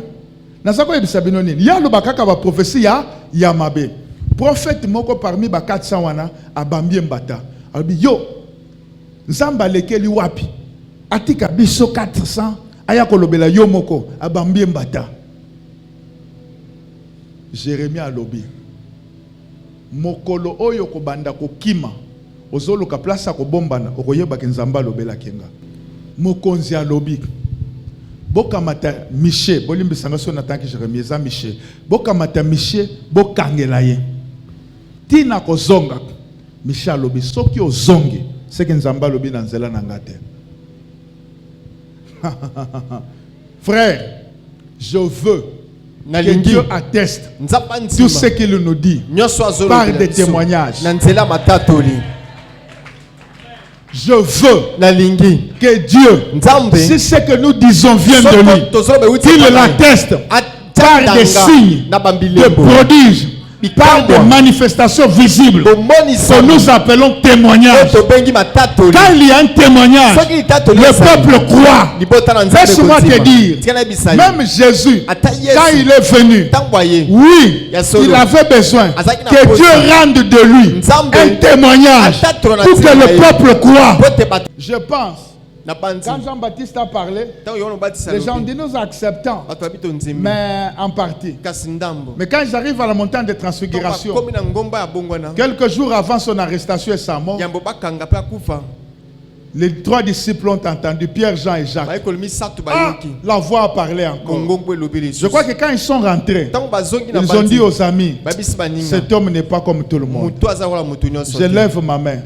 Nazako yebisa bino nini? Ya lo bakaka ba prophétie ya mabe. Prophète moko parmi ba 400 wana abambi mbata. Abi yo nzamba lekeli wapi? Atika biso 400 aya kolobela yo moko abambi mbata. Jérémie alobi. Mokolo oyo kobanda kokima. Ozoluka place ko bombana okoyeba ke nzamba lobela kenga. Mokonzi alobi. Bokamata Miché, bolimbisanga so natanki Jérémie eza Miché. Bokamata Miché, bokangela ye. Tina kozonga. Miché alobi soki ozongi, c'est que nzamba lobi na nzela na ngate. Frère, je veux que Dieu atteste tout ce qu'il nous dit par des témoignages. Je veux que Dieu, si ce que nous disons vient de lui, qu'il l'atteste par des signes, des prodiges, par des manifestations visibles que nous appelons témoignages. Quand il y a un témoignage, le peuple croit. Laisse-moi te dire, même Jésus, quand il est venu, oui, il avait besoin que Dieu rende de lui un témoignage pour que le peuple croit. Je pense, quand Jean-Baptiste a parlé, les gens disent nous acceptons, mais en partie. Mais quand ils arrivent à la montagne de transfiguration, quelques jours avant son arrestation et sa mort, les trois disciples ont entendu, Pierre, Jean et Jacques. Ah, la voix a parlé encore. Je crois que quand ils sont rentrés, ils ont dit aux amis, cet homme n'est pas comme tout le monde. Je lève ma main.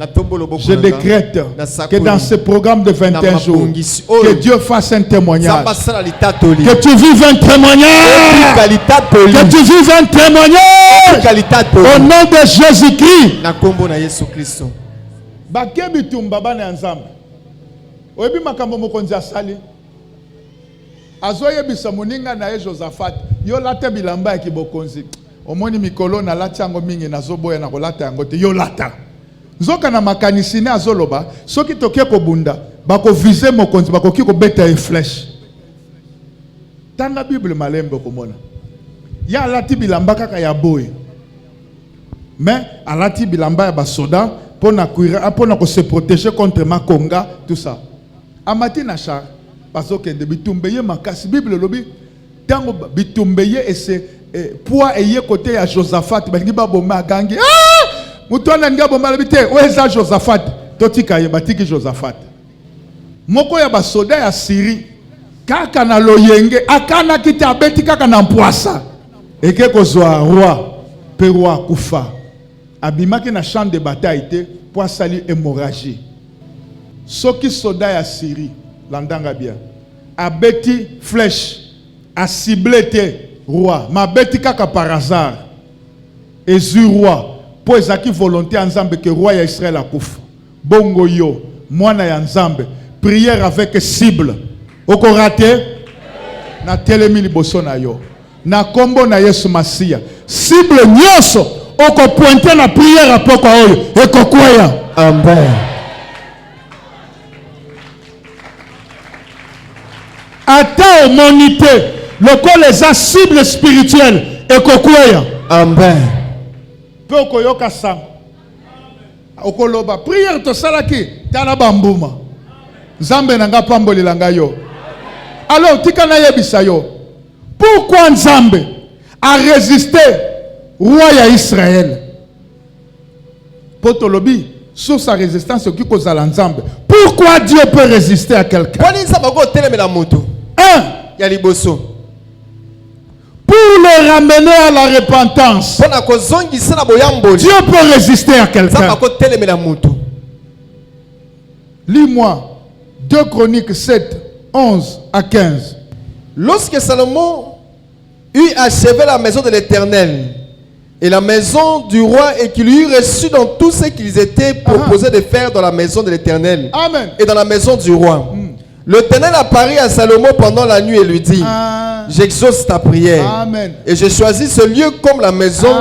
Je décrète que dans ce programme de 21 jours, que Dieu fasse un témoignage. Que tu vives un témoignage. Que tu vives un témoignage. Au nom de Jésus-Christ. Bakebi tumbaba na nzambe. Oyebi makambo mokonzi asali. Azoyebisa moninga na ye Josaphat. Yo lata bilamba ya kibokonzi. Omoni mikolo na lati yango mingi nazoboya na kolata yango te. Yo lata. Nzoka na makanisi ne azoloba. Soki toke kobunda. Bako viser mokonzi. Bako ki kobeta e flèche. Tanga Bible malembe komona. Ya lati bilamba kaka ya boye. Mais alati bilamba ya basoda. Pour se protéger contre Makonga, tout ça. Amati Nachar, parce que de bitumbeye makasi Bible lobi, tango bitumbeye et c'est poids et côté à Josaphat, bangi ba boma gangi. Ah! Mutwana nga boma labite, oeza Josaphat, totika ye batiki Josaphat. Moko ya basoda ya Syrie, kaka na loyenge, akana kiti abeti kaka na mpoasa. Eke kozwa roi, pe roi kufa. Abimaki na champ de bataille pour salir hémorragie. Soki soda ya Syrie, landanga bien. Abeti flèche, a ciblé roi, ma beti kaka par hasard. Ezu roi, pour ezaki volonté ensemble que roi ya Israël a kouf. Bongo yo, mwana ya nzambe, prière avec cible. Oko raté? Na telemi liboso na yo. Na kombo na Yesu Masia. Cible nyoso. Oko pointer la prière à poko oyo et kokoya. Amen. Ata monité Le col les a cibles spirituelles. Et kokweya. Amen. Peu okoyoka sang. Okoloba. Prière to salaki. Tana bambuma. Zambe nanga pamboli langa yo. Alors, tikana yebisa yo. Pourquoi Nzambe a résisté roi ya Israël? Potolobi, sur sa résistance qui cause à Nzambe. Pourquoi Dieu peut résister à quelqu'un? Un, pour le ramener à la repentance. Dieu peut résister à quelqu'un. Lis-moi 2 Chroniques 7, 11 à 15. Lorsque Salomon eut achevé la maison de l'Éternel et la maison du roi et qu'il eut reçu dans tout ce qu'ils étaient proposés de faire dans la maison de l'Éternel et dans la maison du roi, l'Éternel apparut à Salomon pendant la nuit et lui dit: j'exauce ta prière. Amen. Et j'ai choisi ce lieu comme la maison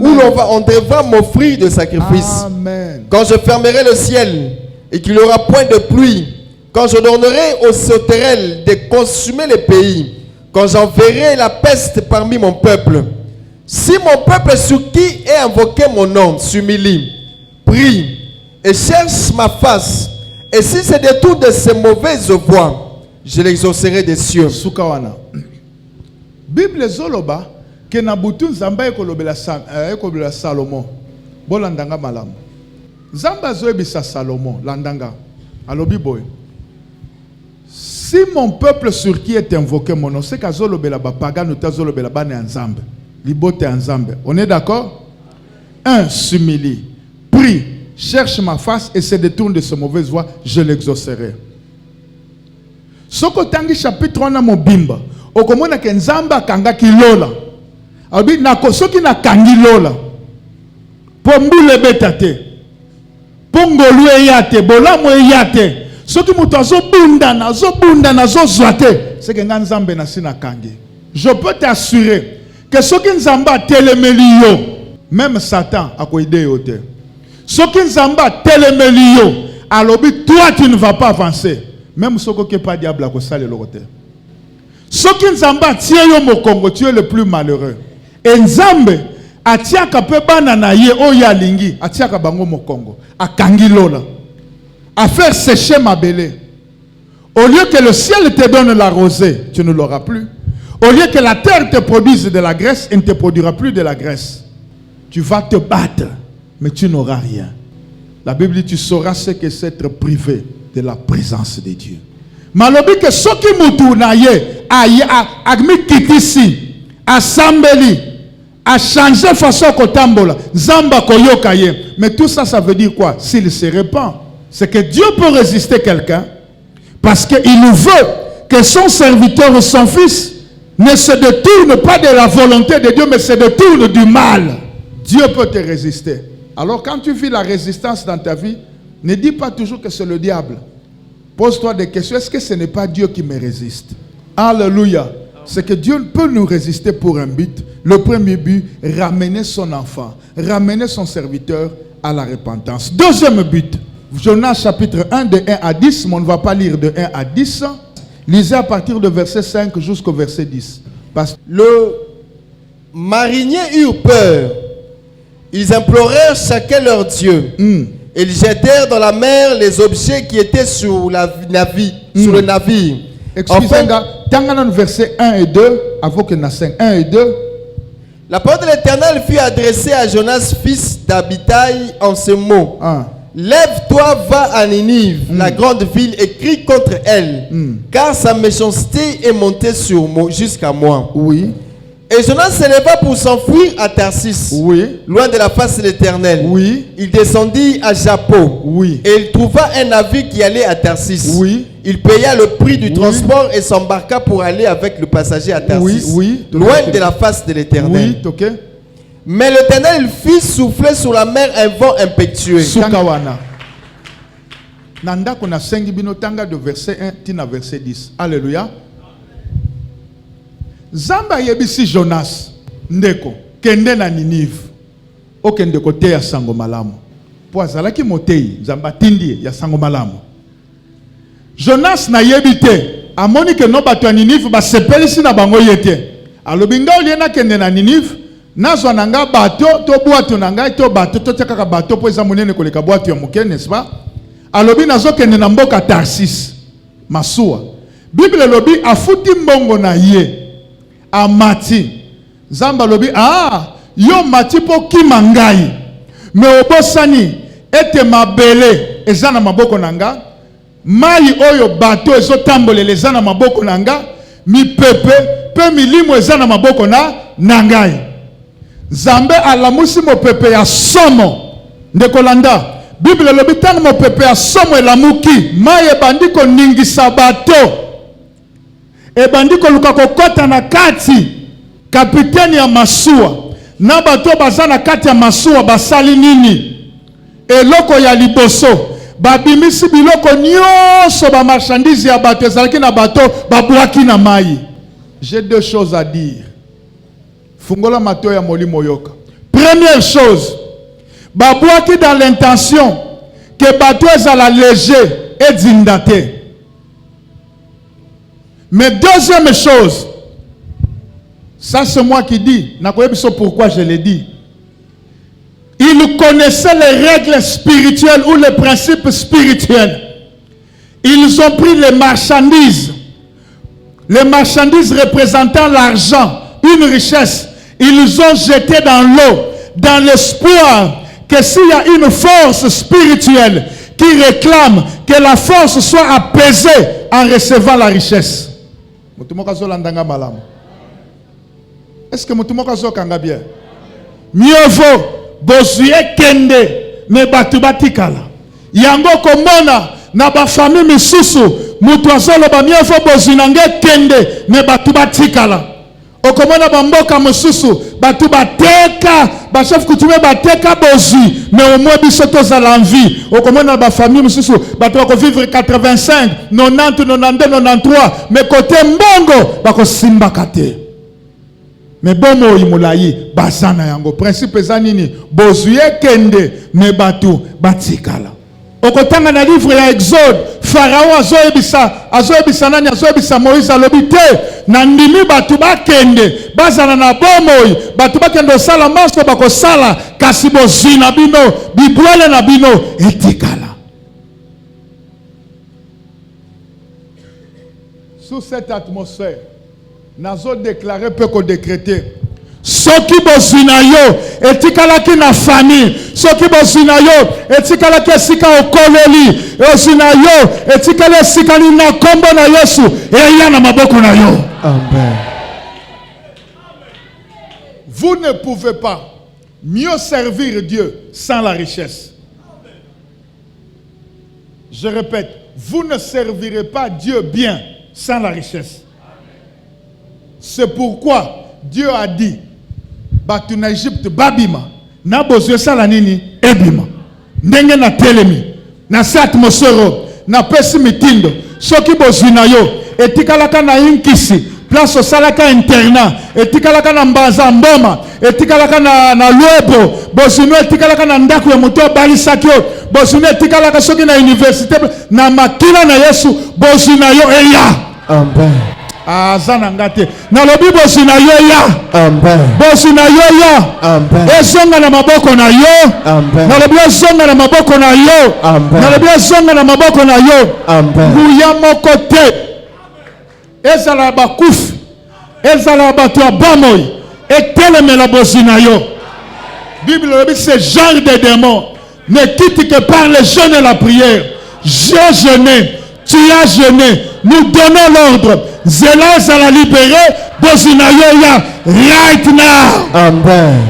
où on devra m'offrir de sacrifices. Amen. Quand je fermerai le ciel et qu'il n'y aura point de pluie, quand je donnerai aux sauterelles de consumer les pays, quand j'enverrai la peste parmi mon peuple, si mon peuple sur qui est invoqué mon nom s'humilie, prie et cherche ma face, et si se détourne de ses mauvaises voies, je l'exaucerai des cieux. Sukawana. Bible zoloba ke na butu Nzamba ekolobela Salomon. Bolandanga malamu. Nzamba zoebisa Salomon landanga. Alobi boy. Si mon peuple sur qui est invoqué mon nom, c'est qu'azolobela ba pagan ou tazolobela ba ne Nzambe. Libote Nzambe. On est d'accord? 1. S'humilie. Prie. Cherche ma face et se détourne de ses mauvaises voies, je l'exaucerai. Soko tangi chapitre 1 na mobimba. Okomona ke Nzamba kanga kilola. Abi nako soki na kangi lola. Pombule betate. Pongolu eyate, bolamo eyate. Soki muto azobunda na zozwate, c'est que Nzambe na sina kangi. Je peux t'assurer que soki Nzamba telemeli yo, même Satan akoide yo te. Soki Nzamba telemeli yo, alobi toi tu ne vas pas avancer. Même soko ke pas diable akosale lokote. Soki Nzamba tie yo mokongo, tu es le plus malheureux. Et Nzambe atiaka pe bana na ye oya lingi, atiaka bango mokongo, akangi lola. À faire sécher ma belée. Au lieu que le ciel te donne la rosée, tu ne l'auras plus. Au lieu que la terre te produise de la graisse, elle ne te produira plus de la graisse. Tu vas te battre, mais tu n'auras rien. La Bible dit, tu sauras ce que c'est être privé de la présence de Dieu. Malobi que ce qui moutou na ye, a mis kitisi, a sambeli, a changé façon kotambola, zamba koyoka ye. Mais tout ça, ça veut dire quoi? S'il se répand, c'est que Dieu peut résister quelqu'un parce qu'il nous veut que son serviteur ou son fils ne se détourne pas de la volonté de Dieu, mais se détourne du mal. Dieu peut te résister. Alors quand tu vis la résistance dans ta vie, ne dis pas toujours que c'est le diable. Pose-toi des questions. Est-ce que ce n'est pas Dieu qui me résiste? Alléluia. C'est que Dieu peut nous résister pour un but. Le premier but, ramener son enfant, ramener son serviteur à la repentance. Deuxième but, Jonas chapitre 1 de 1 à 10, mais on ne va pas lire de 1 à 10. Lisez à partir de verset 5 jusqu'au verset 10. Parce... Le marinier eut peur. Ils implorèrent chacun leur Dieu. Et ils jetèrent dans la mer les objets qui étaient sur, sur le navire. Excusez-moi, enfin, verset 1 et 2, avant que nous 5, 1 et 2. La parole de l'Éternel fut adressée à Jonas, fils d'Abitai, en ces mots. Lève-toi, va à Ninive, la grande ville, et crie contre elle, car sa méchanceté est montée jusqu'à moi. Oui. Et Jonas s'éleva pour s'enfuir à Tarsis, loin de la face de l'Éternel. Oui. Il descendit à Jappo, et il trouva un navire qui allait à Tarsis. Oui. Il paya le prix du transport et s'embarqua pour aller avec le passager à Tarsis, loin de la face de l'Éternel. Mais l'Éternel fit souffler sur la mer un vent impétueux. Sukawana. Nanda kona sengi bino tanga de verset 1 tina verset 10. Alléluia. Zamba yebisi Jonas ndeko kende na Ninive. Okende kote ya sango malamu. Po azalaki motei Zamba tindi ya sango malamu. Jonas na yebite amoni ke no bato ya Ninive basepelisi na bango yete. Alobi nga oliena kende na Ninive, nazwa nanga bato to bwato nanga to bato to kaka bato po eza monene koleka bwato ya moke, n'est-ce pas? Alobi nazo kende na mboka Tarsis, masuwa. Bible lobi afuti mbongo na ye. Amati. Zamba lobi yo mati po kima ngai. Me obosani ete mabele eza na maboko nanga. Mai oyo bato ezo tambolele eza na maboko nanga. Mi pepe pe milimo eza na maboko na nangai. Zambe alamusi mo pepe ya somo. Ndekolanda. Bible lobi tanga mo pepe ya somo elamuki. Mai ebandiko ningisa bato. Ebandiko luka kokota na kati. Kapiteni ya masuwa. Na bato baza na kati ya masuwa basali nini? Eloko ya liboso. Babimisi biloko nyonso ba marchandise ya bato ezalaki na bato babwaki na mai. J'ai deux choses à dire. Fungola mato ya molimo yoka. Première chose, babwaki dans l'intention que bato ezala léger et dindate. Mais deuxième chose, ça c'est moi qui dis, pourquoi je l'ai dit. Ils connaissaient les règles spirituelles ou les principes spirituels. Ils ont pris les marchandises représentant l'argent, une richesse. Ils ont jeté dans l'eau, dans l'espoir que s'il y a une force spirituelle qui réclame que la force soit apaisée en recevant la richesse. Est-ce que vous kanga bien? Mieux vaut bozuye kende me batu batikala. Yango komona na ba famille misusu mutu azoloba mieux vaut bozinange kende me batu batikala. Okomona bamboka mususu batu bateka ba chef coutumier bateka bozi mais au moins biso tozala envie. Okomona ba famille mususu batu bako vivre 85 90 92 93 mais côté mbongo bako simba kate. Mais bon mo imulayi basana yango principe zanini bozuye kende me batu batikala. Okotanga na livre ya Exode, Pharaon azoyebisa nani azoyebisa Moïse alobite na ndimi batu bakende bazana na bomoi batu bakende osala maso bakosala kasi bozina bino bibwele na bino etikala. Sous cette atmosphère nazo déclarer peu ko décréter soki bozina yo etikalaki na famille soki bozina yo etikalaki esika okoleli bozina yo etikala esika ni na kombo na Yesu eya na maboko na yo. Amen. Vous ne pouvez pas mieux servir Dieu sans la richesse. Je répète, vous ne servirez pas Dieu bien sans la richesse. C'est pourquoi Dieu a dit batu na Egypte babima na bozwe sala nini ebima ndenge na telemi na sa atmosphère na pesi mitindo soki bozina yo etikalaka na inkisi place osalaka interna etikalaka na mbanza mboma etikalaka na lwebo bozino etikalaka na ndako ya moto balisaki yo bozino etikalaka soki na université na makila na Yesu bozina yo eya. Amen. Azana ngate na lobi bozina yo ya. Amen. Bozina yo ya. Amen. Ezonga na maboko na yo. Amen. Na lobi ezonga na maboko na yo. Amen. Na lobi ezonga na maboko na yo. Amen. Buya moko te. Ezala bakufi. Ezala batu abamoi. Etelemela bozina yo. Bible lobi ce genre de démon ne quitte que par le jeûne et la prière. J'ai jeûné, tu as jeûné. Nous donnons l'ordre. Zélaz à la libérer. Bozinayoya right now. Amen.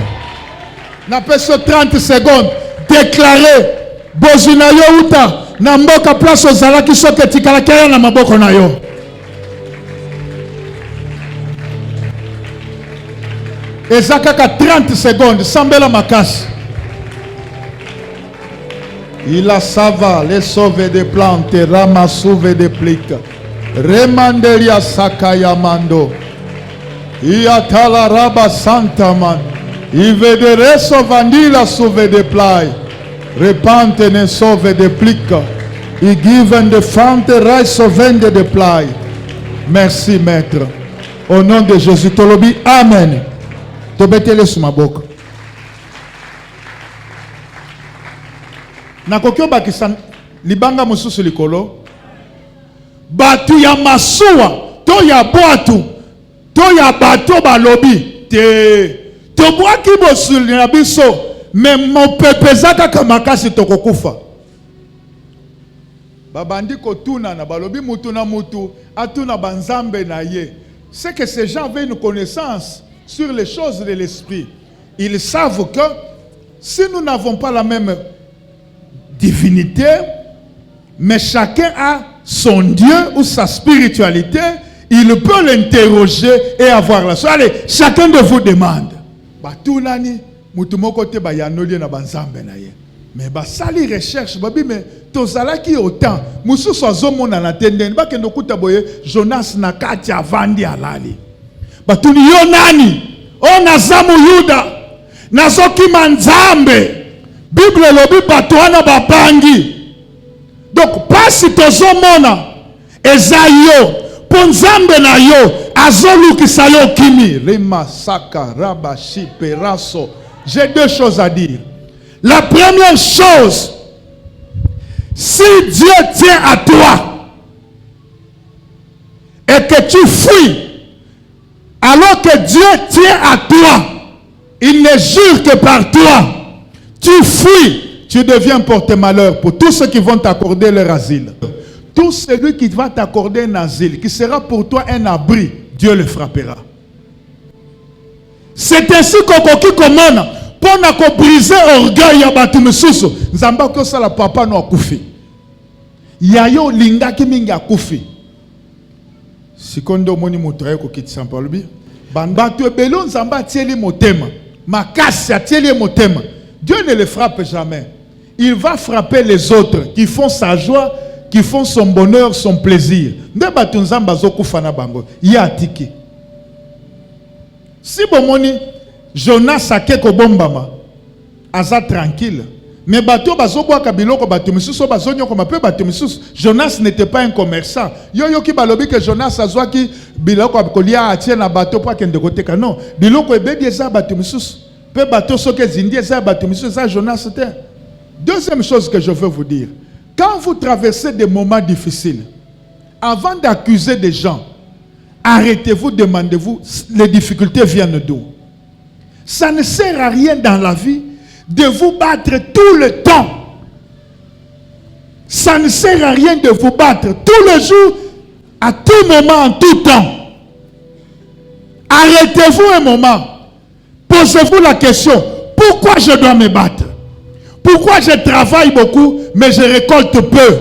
Na peso 30 secondes. Déclarer. Bozinayo uta. Na mboka place ozala kisoke tikalakaya na maboko na yo. Ezakaka 30 secondes. Sambela makasi. Il a sava les sauver des plantes, ramasouve des pliques. Remanderia sakayamando. Iatala raba santaman. Ivedere sovandila sauve des plaies. Repente ne sauve des pliques. I given the fante rai sauvende des plaies. Merci, maître. Au nom de Jésus, Tolobi, Amen. Tobetele sumaboko. Nakokyo bakisan libanga mususu likolo. Batu ya masuwa, to ya boatu, to ya bato balobi. Te. Tobwaki bosuli na biso, me mopepezaka kamakasi tokokufa. Babandi kotuna na balobi mutu na mutu, atuna banzambe na ye. C'est que ces gens avaient une connaissance sur les choses de l'esprit. Ils savent que si nous n'avons pas la même divinité, mais chacun a son Dieu ou sa spiritualité, il peut l'interroger et avoir la chose. Allez, chacun de vous demande. Batunani, mutumoko te bayanoli na banzambe na ye. Mais basali recherche, babi mais tozala ki autant. Musu sozomo na tenden, ba kendo kuta boye Jonas na kati avandi alali. Batuni yo nani? O nazamu Yuda. Nazoki manzambe. Bible lobi batuana babangi. Donc pasi tozomona ezayo ponzambe na yo azolukisa yo kimi. Rima saka rabashi peraso. J'ai deux choses à dire. La première chose, si Dieu tient à toi et que tu fuis, alors que Dieu tient à toi, il ne jure que par toi, tu fuis, tu deviens porte-malheur pour tous ceux qui vont t'accorder leur asile. Tout celui qui va t'accorder un asile, qui sera pour toi un abri, Dieu le frappera. C'est ainsi qu'on commande. Pour ne briser l'orgueil ya batu misusu nzamba ko sala papa no akufi yayo linga kimingi akufi sikondo moni motoye ko kitisa mpalbi bambatu ebelo nzamba tieli motema makasi atieli motema. Dieu ne le frappe jamais. Il va frapper les autres qui font sa joie, qui font son bonheur, son plaisir. Nde batu nzamba zokufa na bango ya atiki. Si bomoni Jonas a keko bombama aza tranquille. Mais bateau bazobwaka biloko bato misusu bazonyo koma pe bato misusu. Jonas n'était pas un commerçant. Yo ki balobi que Jonas azwaki biloko kolia atie na bateau pour kende koteka. Non, biloko ebedi eza bato misusu. Pe bateau soke zindi eza bato misusu eza Jonas te. Deuxième chose que je veux vous dire, quand vous traversez des moments difficiles, avant d'accuser des gens, arrêtez-vous, demandez-vous, les difficultés viennent d'où? Ça ne sert à rien dans la vie de vous battre tout le temps. Ça ne sert à rien de vous battre tout le jour, à tout moment, en tout temps. Arrêtez-vous un moment. Posez-vous la question, pourquoi je dois me battre? Pourquoi je travaille beaucoup, mais je récolte peu?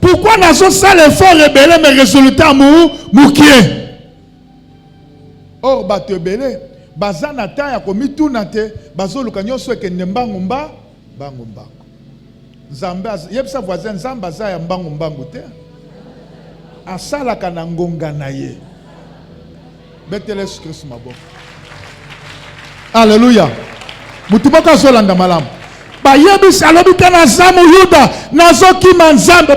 Pourquoi n'a pas ça l'effort rebelle, mes résultats moukié? Or, battre belé. Bazana ta ya komitu nate bazo lukanyo so ke nembangu bangu mbangu Nzambe yebisa voisin Nzamba za ya mbangu mbangu te asala kana ngonga na ye betele Christ mabo. Alléluia. Mutumaka zolanda malamu ba yebisa alobi kana zamu Yuda nazoki manzambe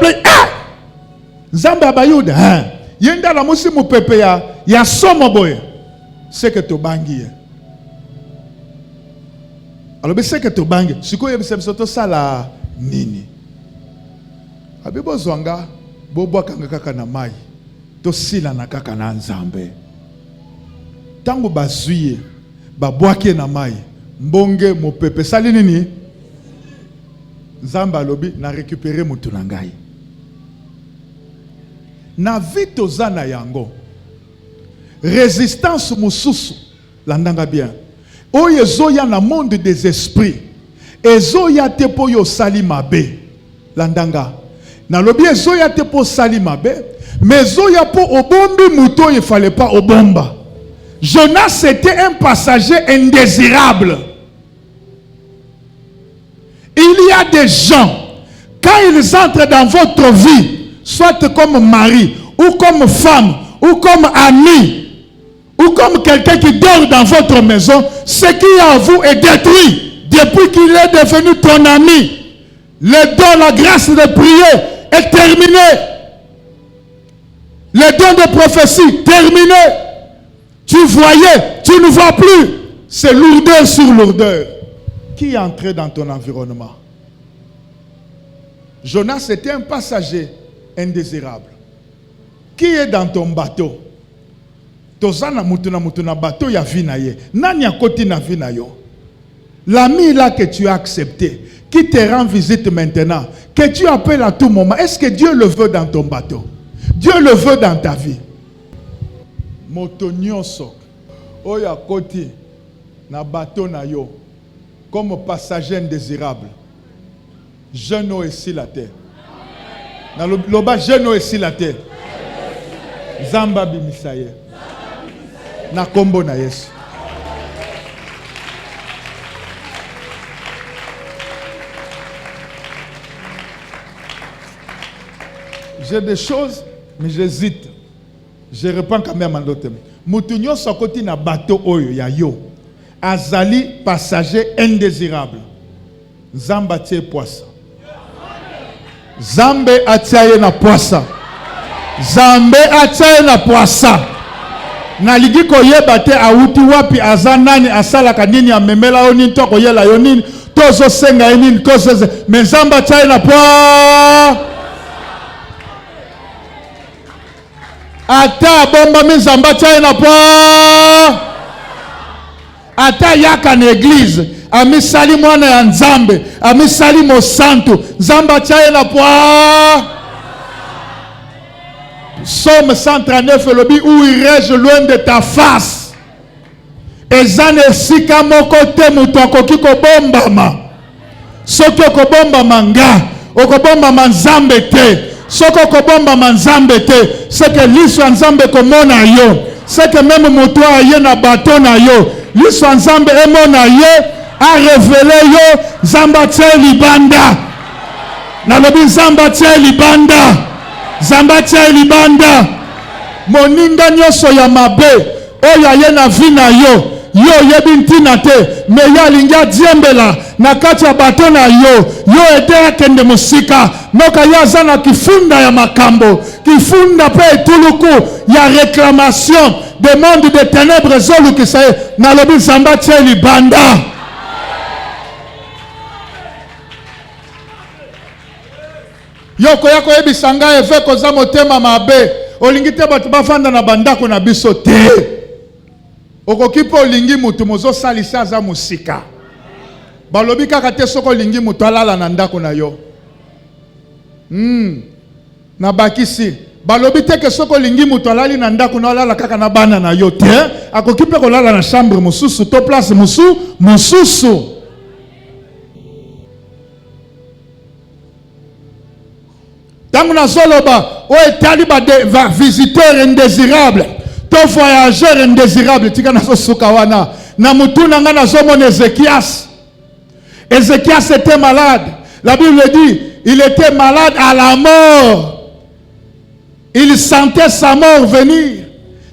Nzamba ba Yuda yenda la musi mupepe ya somo boye. C'est que tu bangi. Alors, c'est que tu bangi. Si tu as ça la nini. Abibo zwanga, bobo kanga kaka na mai. To sila na kaka na nzambe. Tango bazuye, babwake na mai. Mbonge mopepe. Sali nini? Nzamba lobi na récupérer mutu na ngai. Na vito zana yango. Résistance mususu landanga bien. Oyo zoya na monde des esprits. Ezoya te po yo sali mabe landanga. Na lobi ezoya te po sali mabe, mais zoya po obombi muto il fallait pas obomba. Jonas était un passager indésirable. Il y a des gens quand ils entrent dans votre vie, soit comme mari ou comme femme ou comme ami, ou comme quelqu'un qui dort dans votre maison, ce qui est en vous est détruit depuis qu'il est devenu ton ami. Le don, la grâce de prier est terminé. Les dons de prophétie, terminé. Tu voyais, tu ne vois plus. C'est lourdeur sur lourdeur. Qui est entré dans ton environnement? Jonas était un passager indésirable. Qui est dans ton bateau? Tozana mutuna bateau ya vinaye. Nani a côté na vinayo? L'ami là que tu as accepté, qui te rend visite maintenant, que tu appelles à tout moment, est-ce que Dieu le veut dans ton bateau? Dieu le veut dans ta vie. Motonyoso, oya côté na bateau na yo, comme passager indésirable. Jeune ici la terre. Na loba jeune ici la terre. Zamba bimisaye. Na kombo na Yesu. J'ai des choses, mais j'hésite. Je réponds quand même en d'autres. Moutounyo sokoti na bateau oyo ya yo. Azali passager indésirable. Zamba tie poissa. Zambe atiaye na poissa. Zambe atiaye na poissa. Na ligi koyeba te awuti wapi azanani asalaka nini amemela yo nini to koyela yo nini tozo senga yo nini tozo mais Zamba atiaye na poissa. Ata bomba mizamba atiaye na poissa. Ata yaka na église amisali mwana ya Nzambe amisali mosantu Nzamba atiaye na poissa. Somme 139 lobi, où irai-je loin de ta face? Ezane sika moko te mutu akoki kobombama. Soki okobombama nga, okobombama Nzambe te. Soki okobombama Nzambe te, c'est que liso ya Nzambe komona yo. C'est que même mutu aye na bato na yo. Liso ya Nzambe emona ye, a révélé yo, Nzamba tie libanda. Na lobi Nzamba tie libanda. Zamba tia libanda. Moninga nyoso ya mabe oya ye na vina yo yebi ntina te me ya linga diembela na kati ya bato na yo ete akende musika noka ya zana kifunda ya makambo kifunda pe etuluku ya réclamation des mondes de ténèbres zolukisa ye na lobi Zamba tia libanda. Yoko yako ebisanga efe koza motema mabe olingi te bato bafanda na bandako na biso te okoki mpe olingi mutu mozo salisa aza musika balobi kaka te soko olingi mutu alala na ndako na yo na bakisi balobi te ke soko olingi mutu alali na ndako na alala kaka na bana na yo te akoki mpe kolala na chambre mosusu to place mosusu. Tant que zoloba o etali ba visiteur indésirable to voyageur indésirable tika na sosuka wana na mutuna nga na zomona Ézéchias. Ézéchias était malade. La Bible dit il était malade à la mort. Il sentait sa mort venir.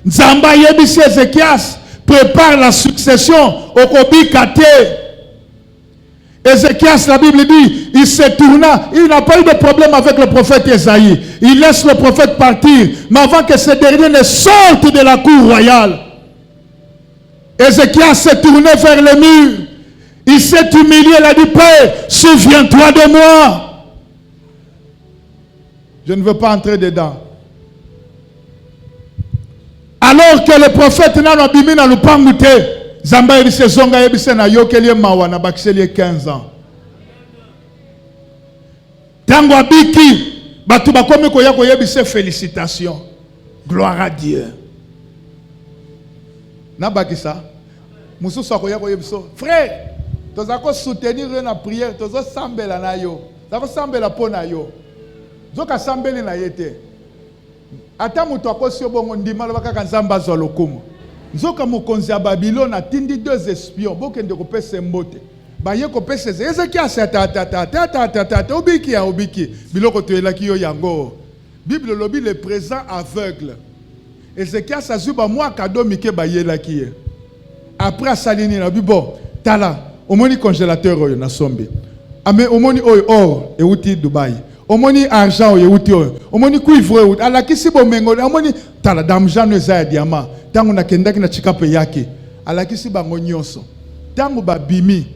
Nzamba yebisi Ézéchias prépare la succession okobikate. Ézéchias, la Bible dit, il se tourna, il n'a pas eu de problème avec le prophète Esaïe. Il laisse le prophète partir, mais avant que ce dernier ne sorte de la cour royale, Ézéchias s'est tourné vers le mur. Il s'est humilié, il a dit, Père, souviens-toi de moi. Je ne veux pas entrer dedans. Alors que le prophète n'a pas bimi na lupangute, Zamba yebise zonga yebise na yokelie mawa na bakiseli 15 ans. Tango abiki batu bakomi koya koyebise félicitations. Gloire à Dieu. Na bakisa mususu akoya koyebiso frère tozako soutenir na prière tozo sambela na yo. Tozako sambela pona yo. Zoka sambeli na yete. Ata mutu akosi obongo ndima lobaka kanzamba zolokumu. Nzoka mokonzi ya Babylone atindi 2 espions bokende kopesa mbote baye kopesa Ézéchias ata obiki biloko toyelaki yo yango Bible lobi le présent aveugle Ézéchias azuba mwa kado mike bayelaki ye après asalini na bibo tala omoni congélateur oyo na sombe ame omoni oyo or euti Dubai omoni argent oyeuti oyo omoni cuivre oyo alakisi bomengo omoni tala damjano eza ya diamant tango nakendaki na chikape yake alakisi bango nyonso tango babimi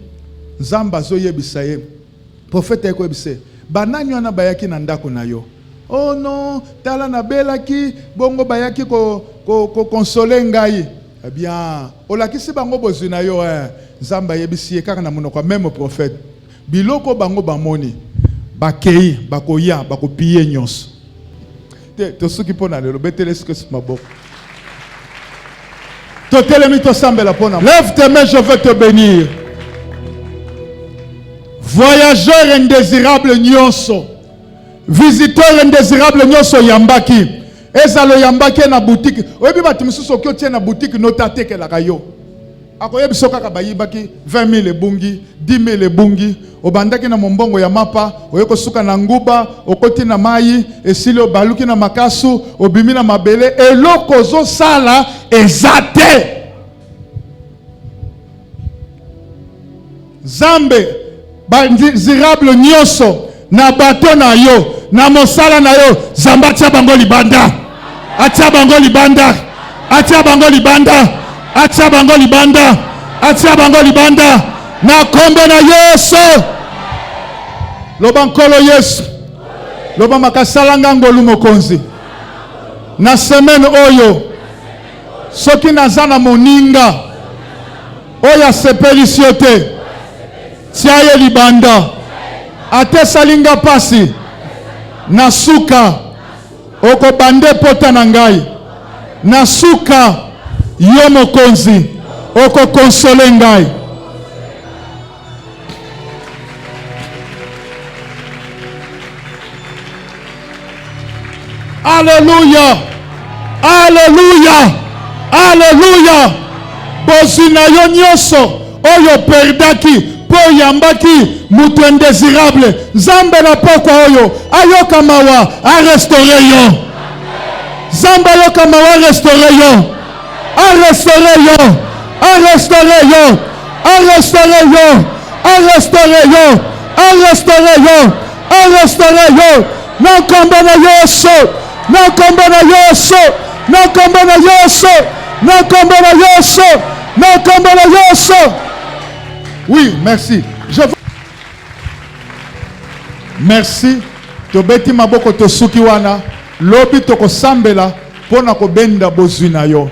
nzamba azoyebisa ye prophète ekoyebisa banani wana bayaki na ndako na yo oh non tala na belaki bongo bayaki ko consoler ngai eh bien olakisi bango bozwi na yo nzamba yebisi ye kaka na monoko même prophète biloko bango bamoni bakei bakoya bakopiye nyonso te tosuki pona lelo betele skes maboko totelemi tosambela pona lève tes mains je vais te bénir voyageur indésirable nyonso visiteur indésirable nyonso yambaki ezalo yambaki na boutique oyebi bato misusu oki otie na boutique notatekelaka yo akoyebiso kaka bayibaki 20 000 ebungi 10 000 ebungi obandaki na mombongo ya mapa oyeko suka na nguba okoti na mai esili obaluki na makasu obimi na mabele eloko zosala ezate Zambe bandizirable nyonso na bato na yo na mosala na yo zamba tia bango libanda atia bango libanda atia bango libanda atia bango libanda atia bango libanda na kombo na Yesu loba nkolo Yesu loba makasalanga ngolu mokonzi na semaine oyo soki naza na moninga oya sepelisi yo te tia ye libanda ate salinga pasi na suka okobande pota na ngai na suka yo mokonzi okokonsole ngai Alléluia Alléluia Alléluia bozina yo nyonso oyo perdaki po yambaki mutu indésirable Zambe na pokwa oyo ayoka mawa a restaurer yo Zambe ayoka mawa a restaurer yo a restaurer yo a restaurer yo a restaurer yo a restaurer yo a restaurer yo a restaurer yo na kombo na Yesu na kombo na Yesu na kombo na Yesu na kombo na Yesu na kombo na Yesu. Oui, merci. Merci. Tobeti maboko tosuki wana lobi toko sambela pona ko benda bozwi na yo.